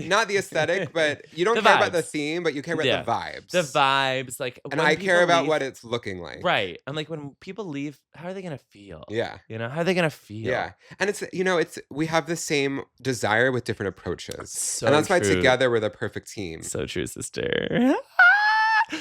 Not the aesthetic, but you don't care about the theme, but you care about the vibes. The vibes, like, and I care about what it's looking like. Right. I'm like, when people leave, how are they gonna feel? Yeah. How are they gonna feel? Yeah. And it's we have the same desire with different approaches. So and that's why true. Together we're the perfect team. So true, sister.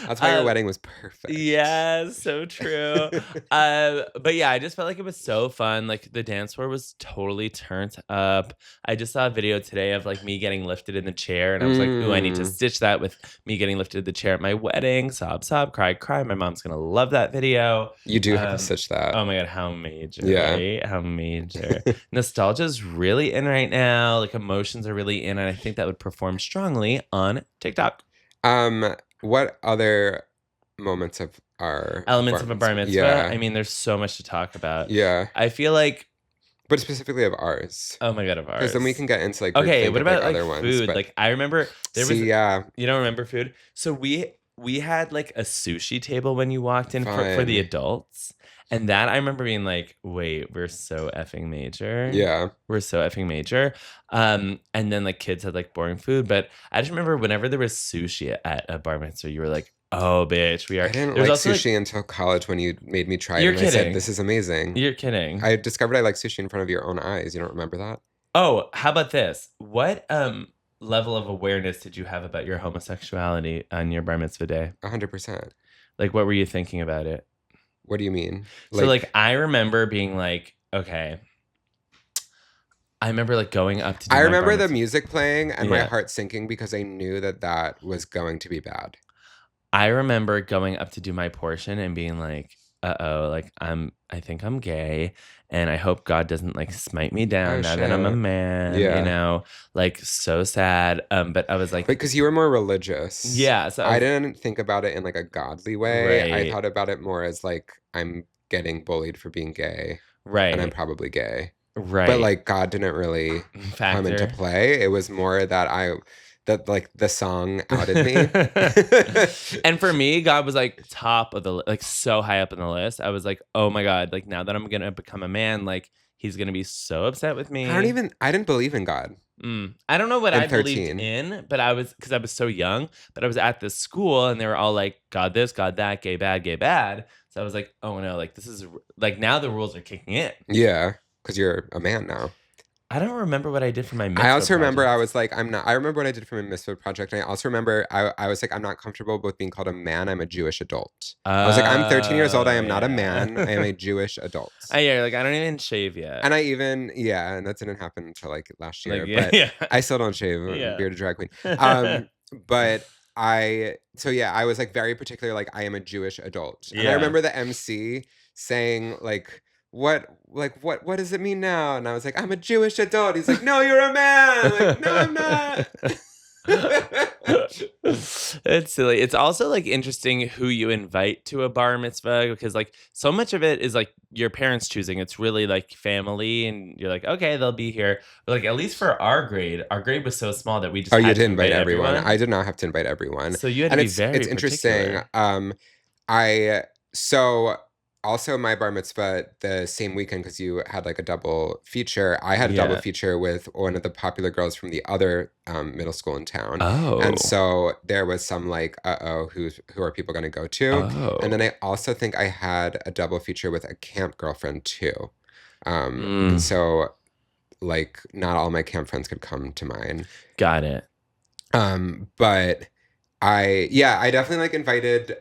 That's why your wedding was perfect. Yeah, so true. But yeah, I just felt like it was so fun. Like the dance floor was totally turned up. I just saw a video today of like me getting lifted in the chair, and I was like, ooh, I need to stitch that with me getting lifted in the chair at my wedding. Sob, sob, cry, cry. My mom's gonna love that video. You do have to stitch that. Oh my God, how major. Yeah. Right? How major. Nostalgia's really in right now. Like emotions are really in, and I think that would perform strongly on TikTok. What other moments of our elements of a bar mitzvah? Yeah. I mean, there's so much to talk about. Yeah. I feel like, but specifically of ours. Oh my God, of ours. Because then we can get into like what about like other food? Ones, like I remember there was. Yeah. You don't remember food? So we had like a sushi table when you walked in for the adults. And that I remember being like, wait, we're so effing major. Yeah. We're so effing major. And then like kids had like boring food. But I just remember whenever there was sushi at a bar mitzvah, you were like, Oh, bitch, we are. I didn't There's like also, sushi until college when you made me try it. You're And I said, kidding. this is amazing. You're kidding. I discovered I like sushi in front of your own eyes. You don't remember that? Oh, how about this? What level of awareness did you have about your homosexuality on your bar mitzvah day? 100%. Like, what were you thinking about it? What do you mean? So, like, I remember being like, okay. I remember, like, going up to do I my remember bar the mitzvah. music playing and my Yeah. heart sinking because I knew that was going to be bad. I remember going up to do my portion and being like, uh-oh, like, I think I'm gay, and I hope God doesn't, like, smite me down now that I'm a shit. man, Yeah. you know? Like, so sad. But I was like... Because you were more religious. Yeah. So I didn't think about it in, like, a godly way. Right. I thought about it more as, like, I'm getting bullied for being gay. Right. And I'm probably gay. Right. But, like, God didn't really come into play. It was more that like the song outed me. And for me, God was like top of the like so high up in the list. I was like, oh my God, like now that I'm gonna become a man, like he's gonna be so upset with me. I didn't believe in God. I don't know what I 13. believed in, but because I was so young, but I was at this school and they were all like, God this, God that, gay bad, gay bad. So I was like, oh no, like this is like now the rules are kicking in. Yeah, because you're a man now. I don't remember what I did for my mitzvah I also remember project. I was like, I remember what I did for my mitzvah project. And I also remember I was like, I'm not comfortable with being called a man. I'm a Jewish adult. I was like, I'm 13 years old. I am not a man. I am a Jewish adult. Yeah, like I don't even shave yet. And and that didn't happen until like last year. Like, but I still don't shave. Yeah. Bearded drag queen. But I was like very particular, like I am a Jewish adult. And I remember the MC saying like, what does it mean now? And I was like, I'm a Jewish adult. He's like, no, you're a man. I'm like, no, I'm not. It's silly. It's also like interesting who you invite to a bar mitzvah because like so much of it is like your parents choosing. It's really like family and you're like, okay, they'll be here. But like at least for our grade was so small that we just you had did to invite everyone. I did not have to invite everyone. So you had to be very it's interesting. Also, my bar mitzvah the same weekend, because you had like a double feature. I had a double feature with one of the popular girls from the other middle school in town. Oh. And so there was some like, who are people going to go to? Oh. And then I also think I had a double feature with a camp girlfriend too. And so like not all my camp friends could come to mine. Got it. But I definitely like invited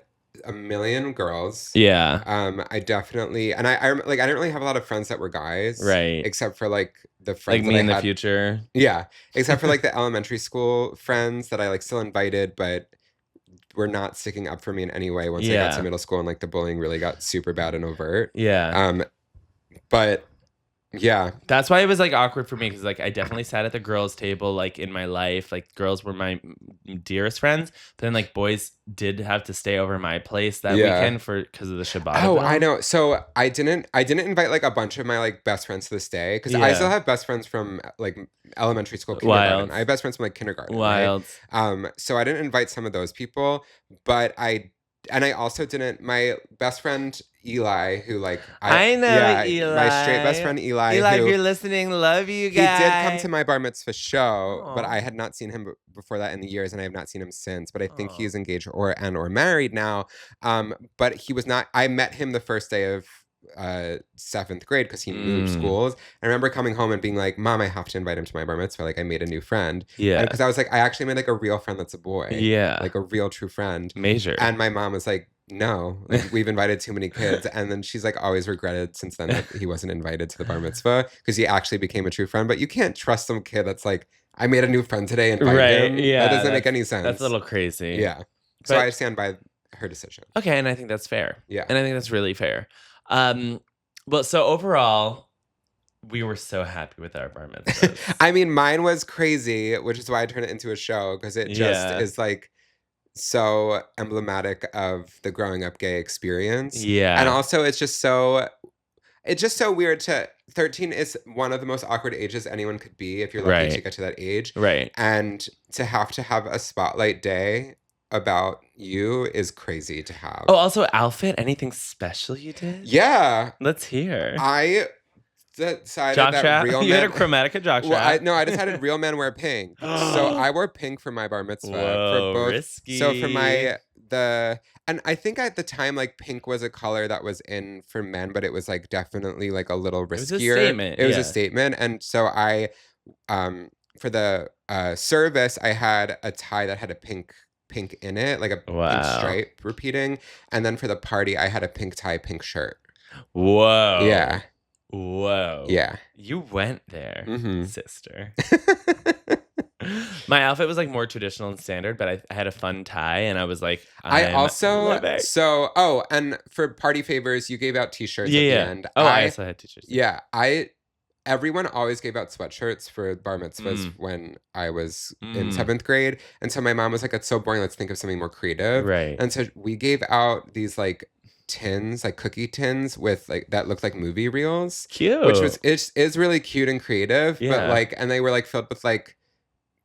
a million girls. Yeah. I definitely, and I like I didn't really have a lot of friends that were guys, right? Except for like the friends like me that in I the had, future. Yeah, except for like the elementary school friends that I like still invited, but were not sticking up for me in any way once I got to middle school and like the bullying really got super bad and overt. Yeah. But yeah, that's why it was like awkward for me because like I definitely sat at the girls' table like in my life. Like girls were my dearest friends, but then like boys did have to stay over my place that weekend because of the Shabbat. Oh, I know. So I didn't invite like a bunch of my like best friends to this day because I still have best friends from like elementary school, kindergarten. Wild. I have best friends from like kindergarten. Wild. Right? So I didn't invite some of those people, but I also didn't. My best friend Eli, who like I know Eli, my straight best friend Eli. Eli, who, if you're listening, love you guys. He did come to my bar mitzvah show, Aww. but I had not seen him before that in the years, and I have not seen him since. But I think he's engaged or married now. But he was not. I met him the first day of 7th grade because he moved schools. I remember coming home and being like, Mom, I have to invite him to my bar mitzvah. Like I made a new friend. Yeah. Because I was like, I actually made like a real friend that's a boy. Yeah. Like a real true friend. Major. And my mom was like, no, like, we've invited too many kids. And then she's like always regretted since then that he wasn't invited to the bar mitzvah because he actually became a true friend. But you can't trust some kid that's like, I made a new friend today and invite him. Yeah. That doesn't make any sense. That's a little crazy. Yeah. So I stand by her decision. Okay. And I think that's fair. Yeah. And I think that's really fair. Well, so overall, we were so happy with our bar mitzvahs. I mean, mine was crazy, which is why I turned it into a show because it just is like so emblematic of the growing up gay experience. Yeah. And also it's just so weird 13 is one of the most awkward ages anyone could be if you're lucky to get to that age. Right. And to have a spotlight day about you is crazy to have. Oh, also outfit, anything special you did? Yeah. Let's hear. I decided jockstrap? that real men... You had a chromatica jockstrap. Well, I decided real men wear pink. So I wore pink for my bar mitzvah. Whoa, for both, risky. So for and I think at the time, like, pink was a color that was in for men, but it was like definitely like a little riskier. It was a statement. It was a statement. And so for the service, I had a tie that had a pink in it, like a pink stripe repeating. And then for the party, I had a pink tie, pink shirt. Whoa. Yeah. Whoa. Yeah. You went there, Mm-hmm. sister. My outfit was like more traditional and standard, but I had a fun tie, and I was like, and for party favors, you gave out t-shirts at the end. I also had t-shirts. Yeah, everyone always gave out sweatshirts for bar mitzvahs when I was in 7th grade. And so my mom was like, it's so boring, let's think of something more creative. Right. And so we gave out these like tins, like cookie tins with like that looked like movie reels. Cute. Which is really cute and creative. Yeah. But like, and they were like filled with like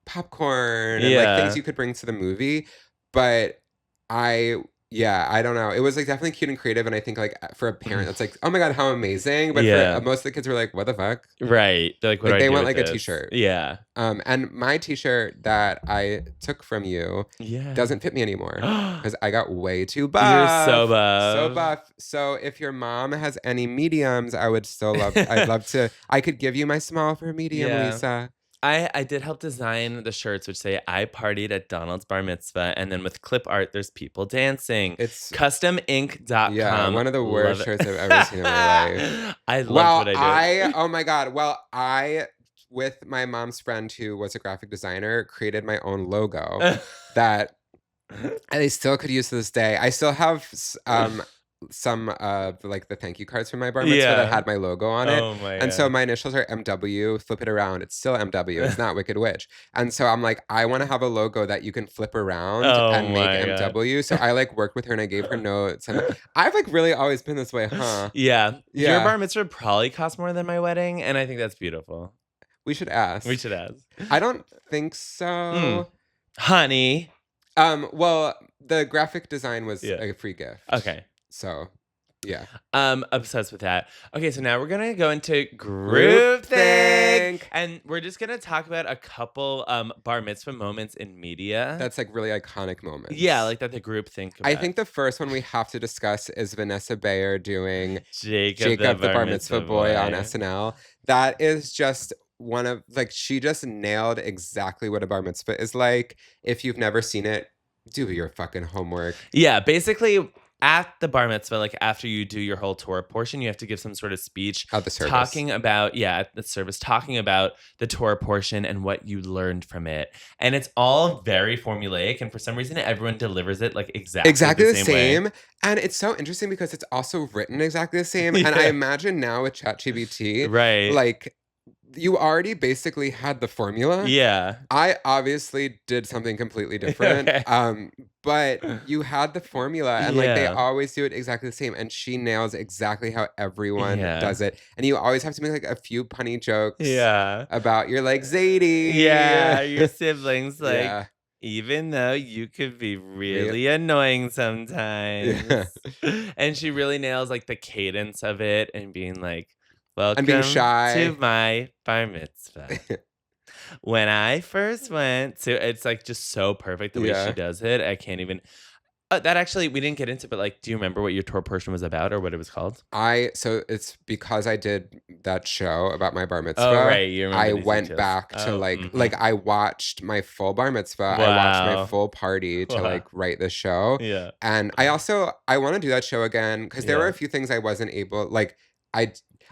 popcorn and like things you could bring to the movie. But I don't know. It was like definitely cute and creative, and I think like for a parent, that's like, oh my god, how amazing. But for most of the kids were like, what the fuck? Right. They're like, what do I they do want with like this? a t-shirt. Yeah. And my t-shirt that I took from you doesn't fit me anymore because I got way too buff. You're so buff. So buff. So if your mom has any mediums, I would still love. I'd love to. I could give you my small for a medium, Lisa. I did help design the shirts, which say I partied at Donald's bar mitzvah, and then with clip art, there's people dancing. It's customink.com. Yeah, one of the worst shirts I've ever seen in my life. I loved what I did. Oh my god. Well, I, with my mom's friend who was a graphic designer, created my own logo that I still could use to this day. I still have some like the thank you cards from my bar mitzvah that had my logo on it. And so my initials are MW. Flip it around, it's still MW. It's not Wicked Witch. And so I'm like, I want to have a logo that you can flip around and make MW. So I like worked with her and I gave her notes. And I've like really always been this way, huh? Yeah. Your bar mitzvah probably cost more than my wedding, and I think that's beautiful. We should ask. I don't think so. Honey. Well, the graphic design was a free gift. Okay. So, yeah. Obsessed with that. Okay, so now we're gonna go into groupthink, and we're just gonna talk about a couple bar mitzvah moments in media. That's like really iconic moments. Yeah, like that the group think about. I think the first one we have to discuss is Vanessa Bayer doing Jacob the bar mitzvah boy on SNL. That is just one of like she just nailed exactly what a bar mitzvah is like. If you've never seen it, do your fucking homework. Yeah, basically. At the bar mitzvah, like after you do your whole Torah portion, you have to give some sort of speech at the service. Talking about the Torah portion and what you learned from it. And it's all very formulaic, and for some reason everyone delivers it like exactly the same way. And it's so interesting because it's also written exactly the same. And I imagine now with ChatGPT, right? Like you already basically had the formula. Yeah. I obviously did something completely different. Okay. But you had the formula and like they always do it exactly the same. And she nails exactly how everyone does it. And you always have to make like a few punny jokes about your like Zadie. Yeah. Your siblings like even though you could be really annoying sometimes. And she really nails like the cadence of it and being like, welcome and being shy to my bar mitzvah. When I first went to, it's like just so perfect the way she does it. I can't even. That actually we didn't get into, but like, do you remember what your tour portion was about or what it was called? So it's because I did that show about my bar mitzvah. Oh right, you remember. I went back to like I watched my full bar mitzvah. Wow. I watched my full party to like write the show. Yeah, and I want to do that show again because there were a few things I wasn't able like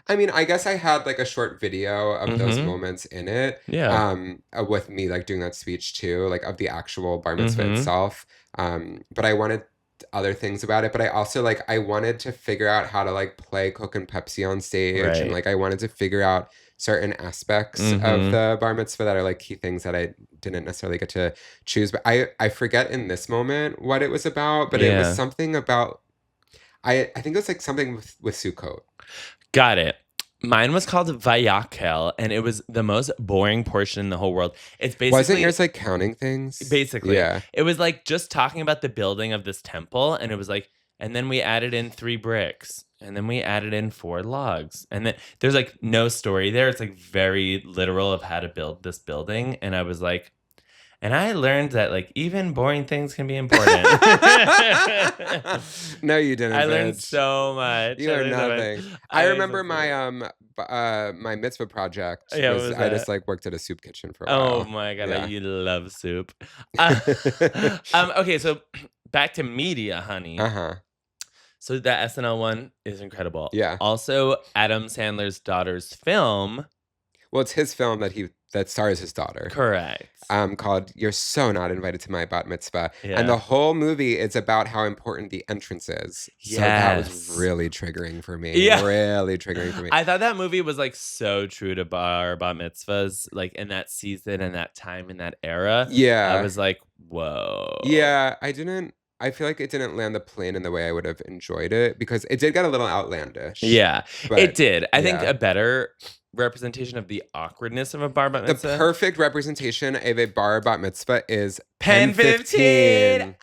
I mean, I guess I had like a short video of those moments in it. Yeah. With me like doing that speech too, like of the actual bar mitzvah itself. But I wanted other things about it. But I also like I wanted to figure out how to like play Coke and Pepsi on stage, and like I wanted to figure out certain aspects of the bar mitzvah that are like key things that I didn't necessarily get to choose. But I forget in this moment what it was about. But it was something about. I think it was like something with Sukkot. Got it. Mine was called Vayakel, and it was the most boring portion in the whole world. It's basically... Wasn't yours like counting things? Basically. Yeah. It was like just talking about the building of this temple, and it was like, and then we added in 3 bricks, and then we added in 4 logs. And then there's like no story there. It's like very literal of how to build this building. And I was like... And I learned that like even boring things can be important. No, you didn't. I learned bitch. so much. You learned nothing. I remember my my mitzvah project. Yeah, what was I just that? like worked at a soup kitchen for a while. Oh my god, Yeah. you love soup. Okay, so back to media, honey. Uh-huh. So that SNL one is incredible. Yeah. Also, Adam Sandler's daughter's film. Well, it's his film that stars his daughter. Correct. Called "You're So Not Invited to My Bat Mitzvah," Yeah. and the whole movie is about how important the entrance is. So that was really triggering for me. Yeah. Really triggering for me. I thought that movie was like so true to Bar Mitzvahs, like in that season and that time in that era. Yeah. I was like, whoa. Yeah, I feel like it didn't land the plane in the way I would have enjoyed it because it did get a little outlandish. Yeah, but, it did. I think yeah. a better representation of the awkwardness of a bar bat mitzvah. The perfect representation of a bar bat mitzvah is Pen 15.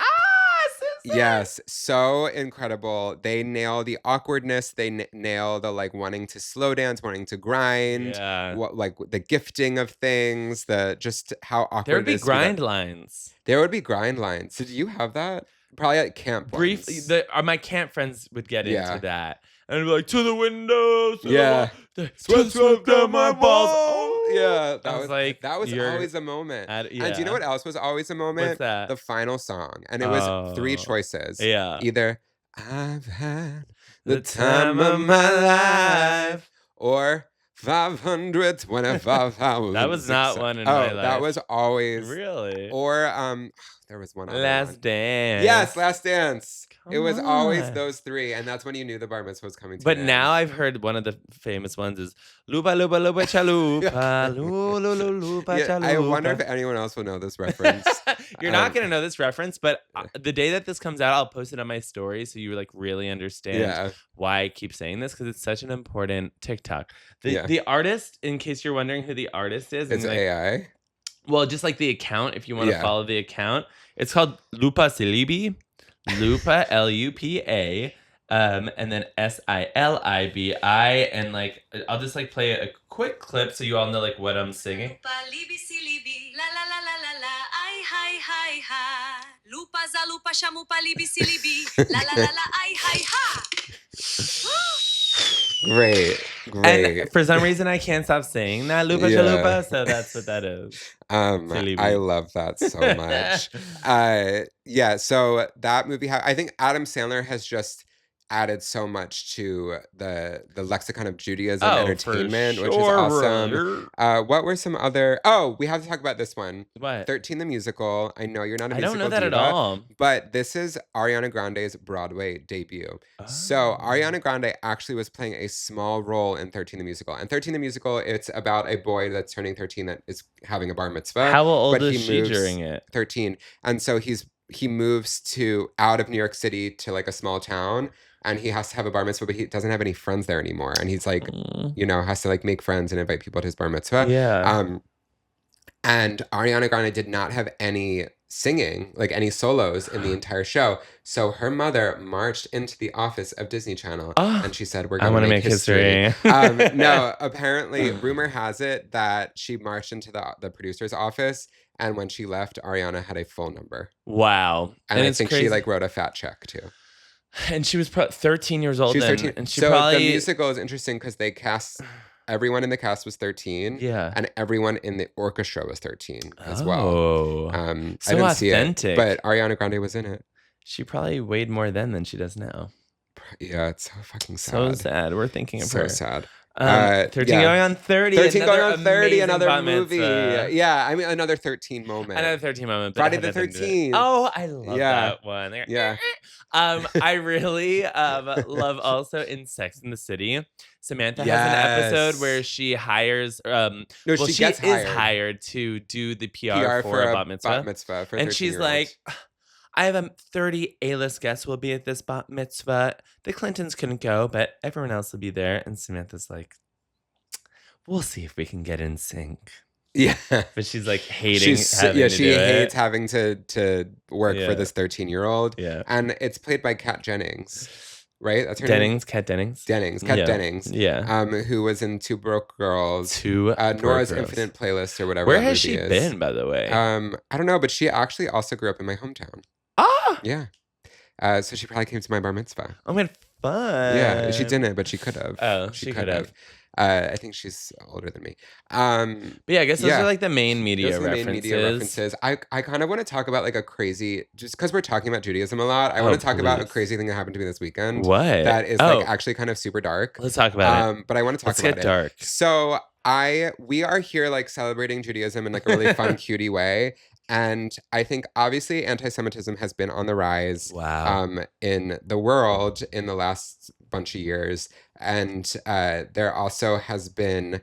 Yes, so incredible. They nail the awkwardness. They nail the like wanting to slow dance, wanting to grind. Yeah. Like the gifting of things. The just how awkward. There would be it is grind lines. There would be grind lines. Did you have that? Probably at camp. Briefly, my camp friends would get Yeah. into that. And it'd be like, to the windows. Yeah. Sweat down my balls. Oh, yeah. That was you're always a moment. yeah. And do you know what else was always a moment? What's that? The final song. And it was 3 choices. Yeah. Either I've had the time of my life or 525 hours. That was not one in my life. That was always. Really? Or there was one other Last one. Dance. Yes, Last Dance. Come it was always on. those 3, and that's when you knew the bar mitzvah was coming to But an now end. I've heard one of the famous ones is Lupa Lupa Lupa Chalupa Lupa Yeah, Chalupa. I wonder if anyone else will know this reference. You're not gonna know this reference, but the day that this comes out, I'll post it on my story so you like really understand why I keep saying this because it's such an important TikTok. The artist, in case you're wondering who the artist is, It's like, AI. Well, just like the account, if you want to follow the account, it's called Lupa Silibi. Lupa Lupa, and then Silibi, and like I'll just like play a quick clip so you all know like what I'm singing. Lupa libi silibi, la la la la la la, ay hi hi ha. Lupa za lupa shamupa libi silibi, la la la la, ay hi ha. Great. And for some reason I can't stop saying that Lupa Chalupa, so that's what that is. I love that so much. So that movie, I think Adam Sandler has just added so much to the lexicon of Judaism entertainment, which is awesome. What were some other? Oh, we have to talk about this one. What? 13 the musical. I know you're not a musical I don't know that diva, at all. but this is Ariana Grande's Broadway debut. So Ariana Grande actually was playing a small role in 13 the musical. And 13 the musical, it's about a boy that's turning 13 that is having a bar mitzvah. How old is she during it? 13. And so he moves out of New York City to like a small town. And he has to have a bar mitzvah, but he doesn't have any friends there anymore. And he's like, has to like make friends and invite people to his bar mitzvah. Yeah. And Ariana Grande did not have any singing, like any solos in the entire show. So her mother marched into the office of Disney Channel and she said, we're going to make history. No, apparently, rumor has it that she marched into the producer's office. And when she left, Ariana had a full number. Wow. And I think she like wrote a fat check too. And she was 13 years old. She was 13. And she so probably... the musical is interesting because they cast... Everyone in the cast was 13. Yeah. And everyone in the orchestra was 13 as well. So I didn't authentic. see it, but Ariana Grande was in it. She probably weighed more then than she does now. Yeah, it's so fucking sad. So sad. We're thinking of her. So sad. 13 going on 30. 13 going on 30, another movie. Mitzvah. Yeah, I mean, another 13 moment. Another 13 moment. Friday the 13th. Oh, I love that one. Yeah. I really love also in Sex and the City. Samantha has an episode where she hires. She gets hired to do the PR for a bat mitzvah. For and she's like, I have 30 A-list guests will be at this bat mitzvah. The Clintons couldn't go, but everyone else will be there. And Samantha's like, we'll see if we can get in sync. Yeah. But she's like hating having to she do hates it. having to work for this 13-year-old. Yeah. And it's played by Kat Jennings. right? That's her name. Kat Dennings. Kat Dennings. Yeah. Who was in Two Broke Girls. Broke Nora's Girls. Infinite Playlist or whatever. Where that has movie she is. been, by the way? I don't know, but she actually also grew up in my hometown. Ah! Yeah. So she probably came to my bar mitzvah. Oh, man, fun. Yeah, she didn't, but she could have. Oh, she could have. I think she's older than me. But yeah, I guess those are like the main media those are the references. main media references. I kind of want to talk about like a crazy, just because we're talking about Judaism a lot, I want to talk about a crazy thing that happened to me this weekend. What? That is like actually kind of super dark. Let's talk about it. But I want to talk about it. Let's get dark. So we are here like celebrating Judaism in like a really fun, cutie way. And I think obviously anti-Semitism has been on the rise in the world in the last bunch of years. And there also has been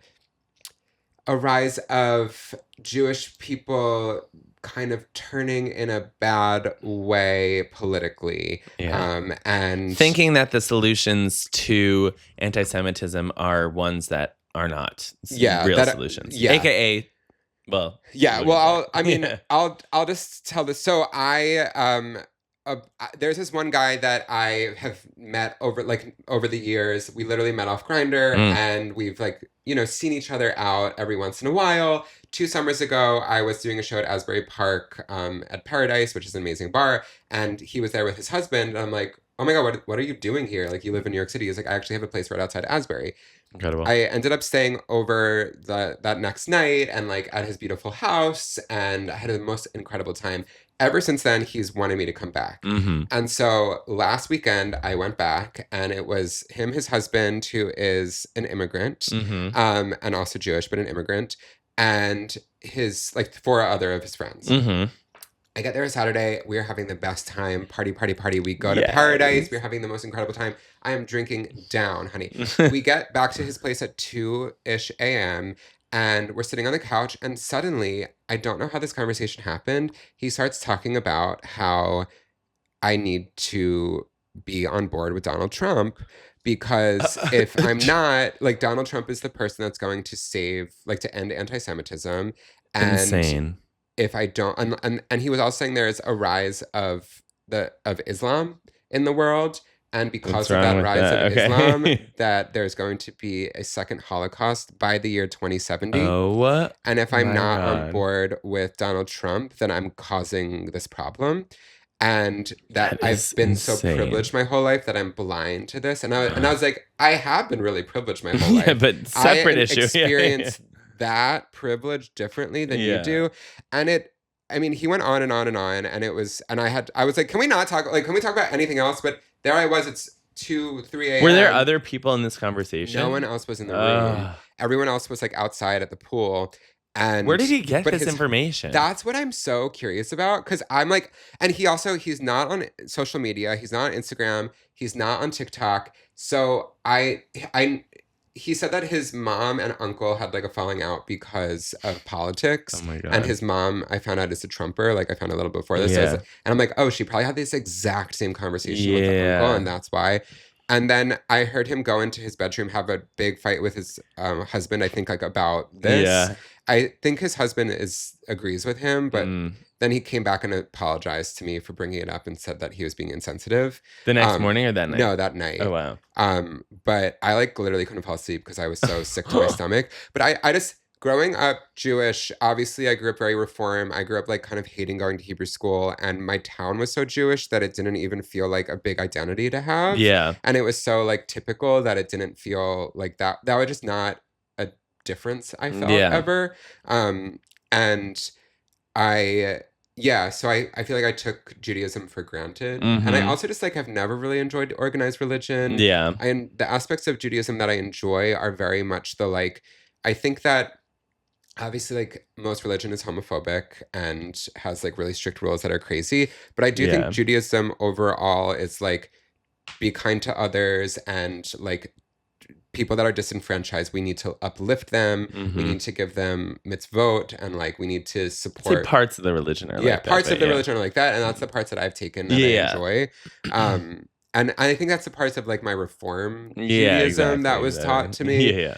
a rise of Jewish people kind of turning in a bad way politically. And thinking that the solutions to anti-Semitism are ones that are not real solutions. Yeah. AKA... Well, yeah. Well, I'll just tell this. So there's this one guy that I have met over the years. We literally met off Grindr, and we've seen each other out every once in a while. 2 summers ago, I was doing a show at Asbury Park at Paradise, which is an amazing bar, and he was there with his husband. And I'm like, oh my God, what are you doing here? Like, you live in New York City. He's like, I actually have a place right outside Asbury. Incredible. I ended up staying over that next night and like at his beautiful house, and I had the most incredible time. Ever since then, he's wanted me to come back. And so last weekend, I went back, and it was him, his husband, who is an immigrant, and also Jewish, but an immigrant, and his 4 other of his friends. I get there Saturday. We are having the best time. Party. We go to Paradise. We're having the most incredible time. I am drinking down, honey. We get back to his place at 2-ish a.m. and we're sitting on the couch. And suddenly, I don't know how this conversation happened. He starts talking about how I need to be on board with Donald Trump. Because if I'm not, Donald Trump is the person that's going to to end anti-Semitism. And insane. If I don't, and he was also saying there is a rise of Islam in the world, and because of that rise of Islam, that there's going to be a second Holocaust by the year 2070. Oh, and if I'm not on board with Donald Trump, then I'm causing this problem. And that I've been so privileged my whole life that I'm blind to this. And I was like, I have been really privileged my whole life. Yeah, but separate issue. Experience that privilege differently than you do. And he went on and on and on, and I was like, can we not talk, can we talk about anything else? But there I was, it's 2-3 a.m. Were there other people in this conversation? No one else was in the room. Everyone else was outside at the pool. And where did he get this information? That's what I'm so curious about, because I'm like, and he's not on social media, he's not on Instagram, he's not on TikTok. So he said that his mom and uncle had a falling out because of politics. Oh my God. And his mom, I found out, is a Trumper. I found out a little before this. Yeah. And I'm like, oh, she probably had this exact same conversation with the uncle, and that's why. And then I heard him go into his bedroom, have a big fight with his husband, I think about this. Yeah. I think his husband agrees with him, but then he came back and apologized to me for bringing it up and said that he was being insensitive. The next morning or that night? No, that night. Oh, wow. But I literally couldn't fall asleep because I was so sick to my stomach. But I just, growing up Jewish, obviously I grew up very Reform. I grew up kind of hating going to Hebrew school, and my town was so Jewish that it didn't even feel like a big identity to have. Yeah. And it was so typical that it didn't feel like that. That was just not a difference I felt ever. And so I feel like I took Judaism for granted. And I also just have never really enjoyed organized religion. Yeah. And the aspects of Judaism that I enjoy are very much the I think that obviously most religion is homophobic and has really strict rules that are crazy. But I do think Judaism overall is be kind to others, and people that are disenfranchised, we need to uplift them. We need to give them mitzvot, and we need to support. Parts of the religion are parts of the religion are like that, and that's the parts that I've taken that I enjoy. And I think that's the parts of my Reform Judaism that was taught to me.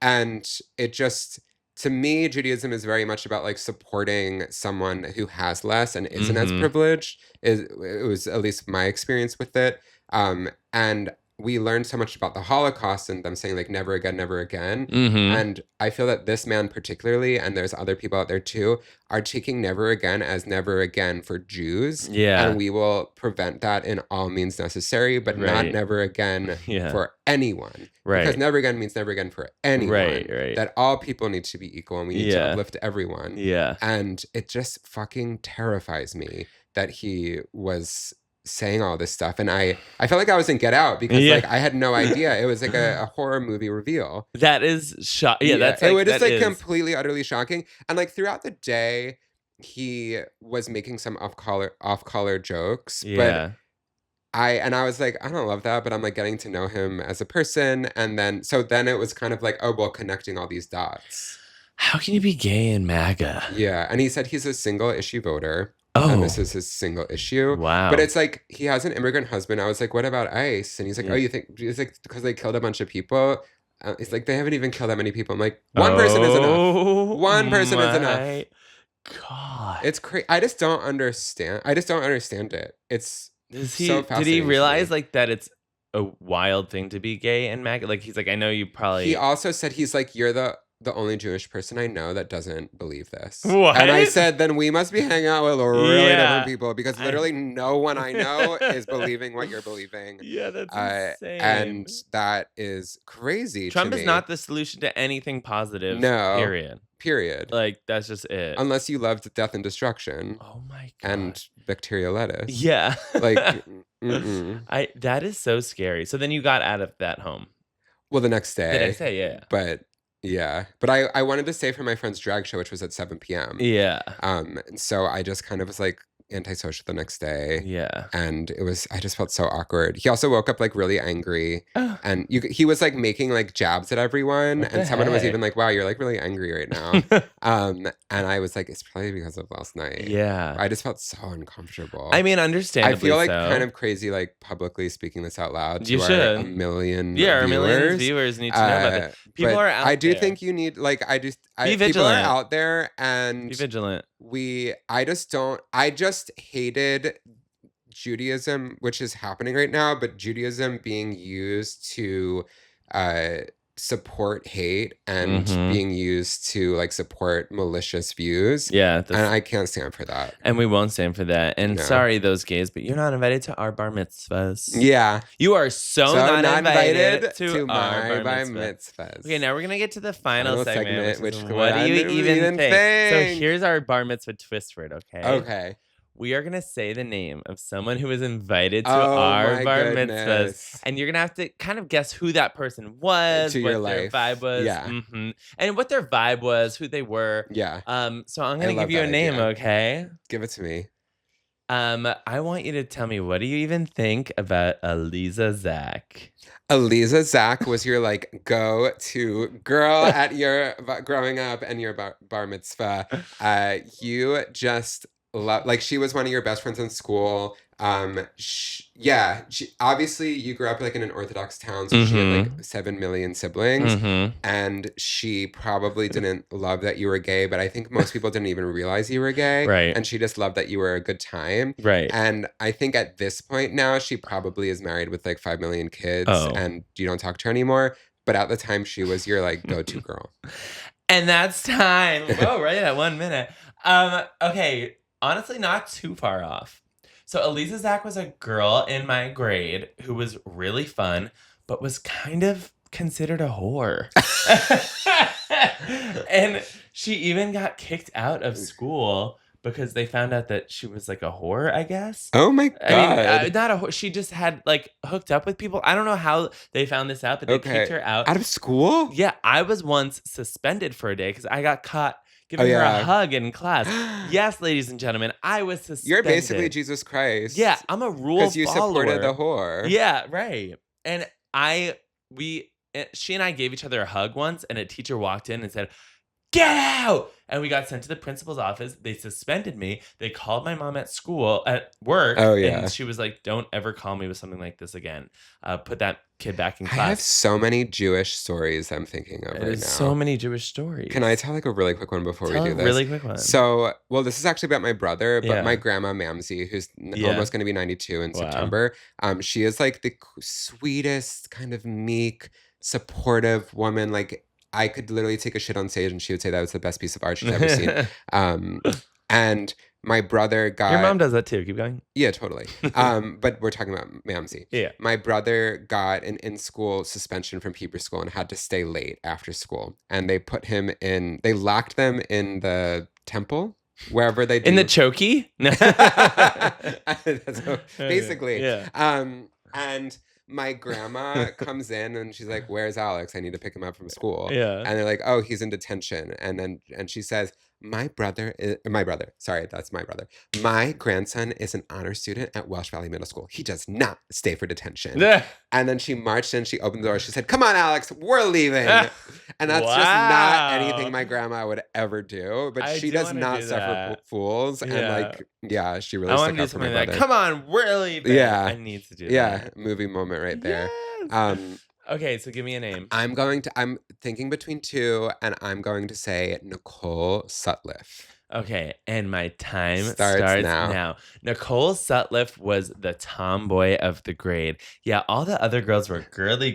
And it just, to me, Judaism is very much about supporting someone who has less and isn't as privileged. It was at least my experience with it. And we learned so much about the Holocaust and them saying like never again, never again. Mm-hmm. And I feel that this man particularly, and there's other people out there too, are taking never again as never again for Jews. Yeah. And we will prevent that in all means necessary, but not Right. never again Yeah. for anyone. Right. Because never again means never again for anyone. Right. That all people need to be equal and we need to uplift everyone. Yeah. And it just fucking terrifies me that he was saying all this stuff. And I felt like I was in Get Out because like I had no idea. It was like a horror movie reveal. That is shocking. Yeah, that's like, it was just that like is... completely, utterly shocking. And like throughout the day, he was making some off-color jokes. Yeah. But I was like, I don't love that, but I'm like getting to know him as a person. And then it was kind of like, oh, well, connecting all these dots. How can you be gay in MAGA? Yeah. And he said he's a single issue voter. Oh. And this is his single issue. Wow. But it's like, he has an immigrant husband. I was like, what about ICE? And he's like, oh, you think, it's like, because they killed a bunch of people. It's like, they haven't even killed that many people. I'm like, one person is enough. One person is enough. God. It's crazy. I just don't understand it. It's so fascinating. Did he realize like that it's a wild thing to be gay and MAGA? Like he's like, I know you probably. He also said he's like, you're the only Jewish person I know that doesn't believe this. What? And I said, then we must be hanging out with really different people because literally no one I know is believing what you're believing. Yeah, that's insane. And that is crazy. Trump to is me. not the solution to anything positive. No. Period. Like that's just it. Unless you loved death and destruction. Oh my God. And bacterial lettuce. Yeah. Like, that is so scary. So then you got out of that home. Well, the next day. Yeah. But yeah. But I wanted to stay for my friend's drag show, which was at 7 p.m. Yeah. So I just kind of was like antisocial the next day. Yeah. And I just felt so awkward. He also woke up like really angry. And he was like making like jabs at everyone. And someone was even like, wow, you're like really angry right now. And I was like, it's probably because of last night. Yeah. I just felt so uncomfortable. I mean, understandably I feel like kind of crazy like publicly speaking this out loud to our a million our viewers. million viewers need to know about it. People are out there. I do think you need like be vigilant. People are out there and be vigilant. I just hated Judaism, which is happening right now, but Judaism being used to support hate and being used to like support malicious views. Yeah. And I can't stand for that. And we won't stand for that. And sorry, those gays, but you're not invited to our bar mitzvahs. Yeah. You are so not invited to my our bar mitzvahs. mitzvahs. Okay, now we're going to get to the final segment, which is which what do you even think? So here's our bar mitzvah twist word, okay? Okay. We are going to say the name of someone who was invited to our bar mitzvahs. And you're going to have to kind of guess who that person was, what their vibe was. Yeah. And what their vibe was, who they were. Yeah. So I'm going to give you a name, okay? Give it to me. I want you to tell me, what do you even think about Eliza Zach? Eliza Zach was your like go-to girl at your growing up and your bar mitzvah. You just love, like, she was one of your best friends in school. She obviously you grew up like in an Orthodox town, so she had like 7 million siblings, and she probably didn't love that you were gay, but I think most people didn't even realize you were gay, right? And she just loved that you were a good time, right? And I think at this point now she probably is married with like 5 million kids, and you don't talk to her anymore. But at the time she was your like go-to girl. And that's time. Whoa, right at 1 minute. Okay, honestly, not too far off. So Eliza Zach was a girl in my grade who was really fun, but was kind of considered a whore. And she even got kicked out of school because they found out that she was like a whore, I guess. Oh my God. I mean, not a whore. She just had like hooked up with people. I don't know how they found this out, but they kicked her out. Out of school? Yeah, I was once suspended for a day because I got caught giving her a hug in class. Yes, ladies and gentlemen, I was suspended. You're basically Jesus Christ. Yeah, I'm a rule follower. Because you supported the whore. Yeah, right. And she and I gave each other a hug once, and a teacher walked in and said, get out. And we got sent to the principal's office. They suspended me. They called my mom at work. Oh, yeah. And she was like, don't ever call me with something like this again. Put that kid back in class. I have so many Jewish stories I'm thinking of right now. So many Jewish stories. Can I tell like a really quick one before we do this? Really quick one. So, well, this is actually about my brother, but Yeah. my grandma Mamsie, who's almost going to be 92 in September. She is like the sweetest, kind of meek, supportive woman. Like I could literally take a shit on stage and she would say that was the best piece of art she's ever seen. And my brother got... Your mom does that too. Keep going. Yeah, totally. But we're talking about Mamsie. Yeah. My brother got an in-school suspension from Hebrew school and had to stay late after school. And they put him in... They locked them in the temple, wherever they do. In the chokey? No. Basically. Yeah. And my grandma comes in and she's like, "Where's Alex? I need to pick him up from school." Yeah. And they're like, "Oh, he's in detention." And she says, my brother, sorry, that's my brother. My grandson is an honor student at Welsh Valley Middle School. He does not stay for detention. And then she marched in, she opened the door, she said, "Come on, Alex, we're leaving." And that's just not anything my grandma would ever do. But she does not suffer fools. And like, yeah, she really stuck up for my brother. Come on, we're leaving. Yeah. I need to do that. Yeah, movie moment right there. Yes. Okay, so give me a name. I'm thinking between two, and I'm going to say Nicole Sutliff. Okay, and my time starts now. Nicole Sutliff was the tomboy of the grade. Yeah, all the other girls were girly.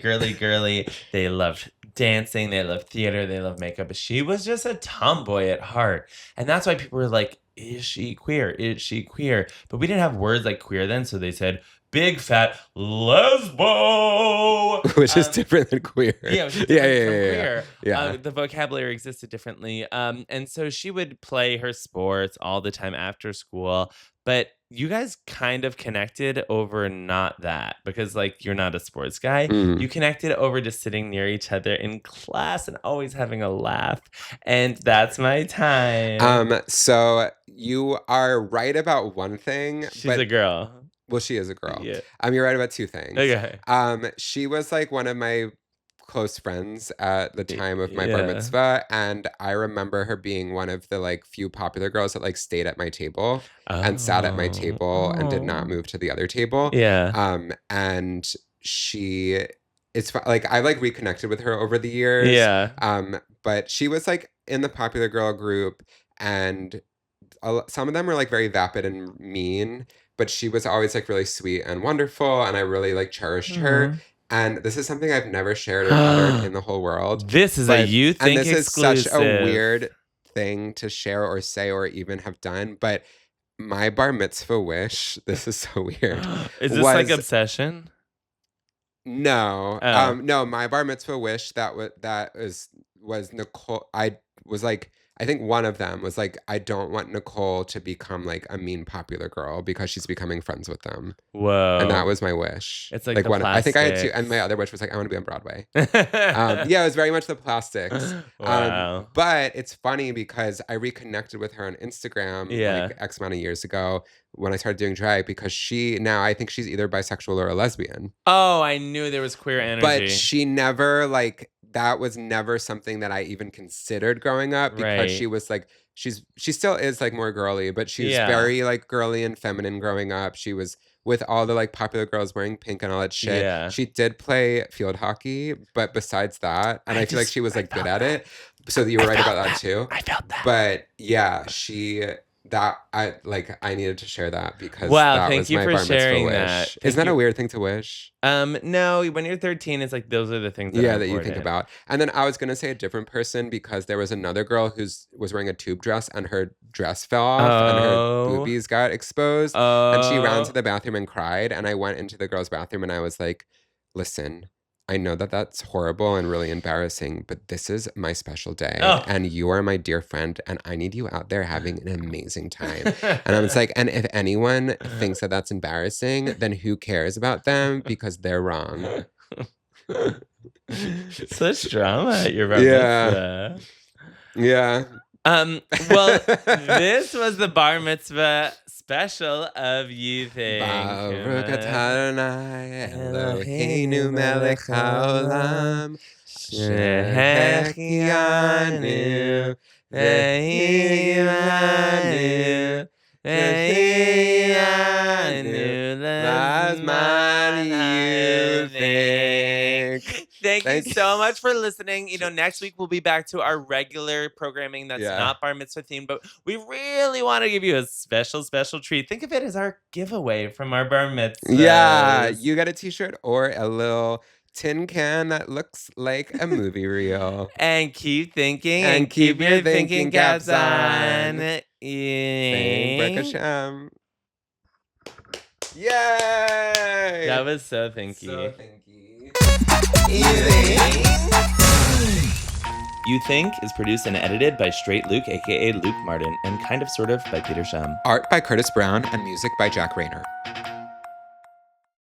They loved dancing, they loved theater, they loved makeup. But she was just a tomboy at heart. And that's why people were like, is she queer? Is she queer? But we didn't have words like queer then, so they said big fat lesbo, which is different than queer. Yeah, which is different from queer. Yeah. The vocabulary existed differently. And so she would play her sports all the time after school. But you guys kind of connected over not that, because like you're not a sports guy. You connected over just sitting near each other in class and always having a laugh. And that's my time. So you are right about one thing. She's a girl. Well, she is a girl. Yeah. You're right about two things. Okay. She was like one of my close friends at the time of my bar mitzvah, and I remember her being one of the like few popular girls that like stayed at my table and sat at my table and did not move to the other table. Yeah. And it's like I like reconnected with her over the years. Yeah. But she was like in the popular girl group, and some of them were like very vapid and mean. But she was always like really sweet and wonderful, and I really like cherished her. And this is something I've never shared or uttered in the whole world. This is a you think and this exclusive. Is such a weird thing to share or say or even have done. But my bar mitzvah wish, this is so weird. Is this like obsession? No, no. My bar mitzvah wish was Nicole. I was like. I think one of them was like, I don't want Nicole to become like a mean popular girl because she's becoming friends with them. Whoa. And that was my wish. It's like the one. I think I had two. plastics. And my other wish was like, I want to be on Broadway. Yeah, it was very much the plastics. Wow. But it's funny because I reconnected with her on Instagram like X amount of years ago when I started doing drag, because I think she's either bisexual or a lesbian. Oh, I knew there was queer energy. But she never that was never something that I even considered growing up, because she was like, she still is like more girly, but she's very like girly and feminine growing up. She was with all the like popular girls wearing pink and all that shit. Yeah. She did play field hockey, but besides that, and I feel like she was like good at it. So you were right about that too. I felt that. But yeah, I needed to share that because that thank was you my for bar mitzvah sharing wish. that. Isn't that a weird thing to wish? No, when you're 13, it's like those are the things that you think about. And then I was gonna say a different person, because there was another girl was wearing a tube dress and her dress fell off and her boobies got exposed, and she ran to the bathroom and cried. And I went into the girls' bathroom and I was like, "Listen, I know that that's horrible and really embarrassing, but this is my special day, and you are my dear friend, and I need you out there having an amazing time." And I was like, and if anyone thinks that that's embarrassing, then who cares about them, because they're wrong. Such drama at your bar mitzvah. Yeah. Well, this was the bar mitzvah special of You Think. Baruch atah Adonai Eloheinu melech haolam Shehechianu, Vehianu, Vehianu, Last man you think. Thank you Thank you. so much for listening. You know, next week we'll be back to our regular programming that's Yeah. not Bar Mitzvah themed, but we really want to give you a special treat. Think of it as our giveaway from our Bar Mitzvahs. Yeah, you get a t-shirt or a little tin can that looks like a movie reel. And keep thinking And and keep your thinking caps on. Thank Yay. Hashem. Yay! That was so thinky. so thinky. You Think is produced and edited by Straight Luke, aka Luke Martin, and Kind of Sort of by Peter Schum. Art by Curtis Brown and music by Jack Rayner.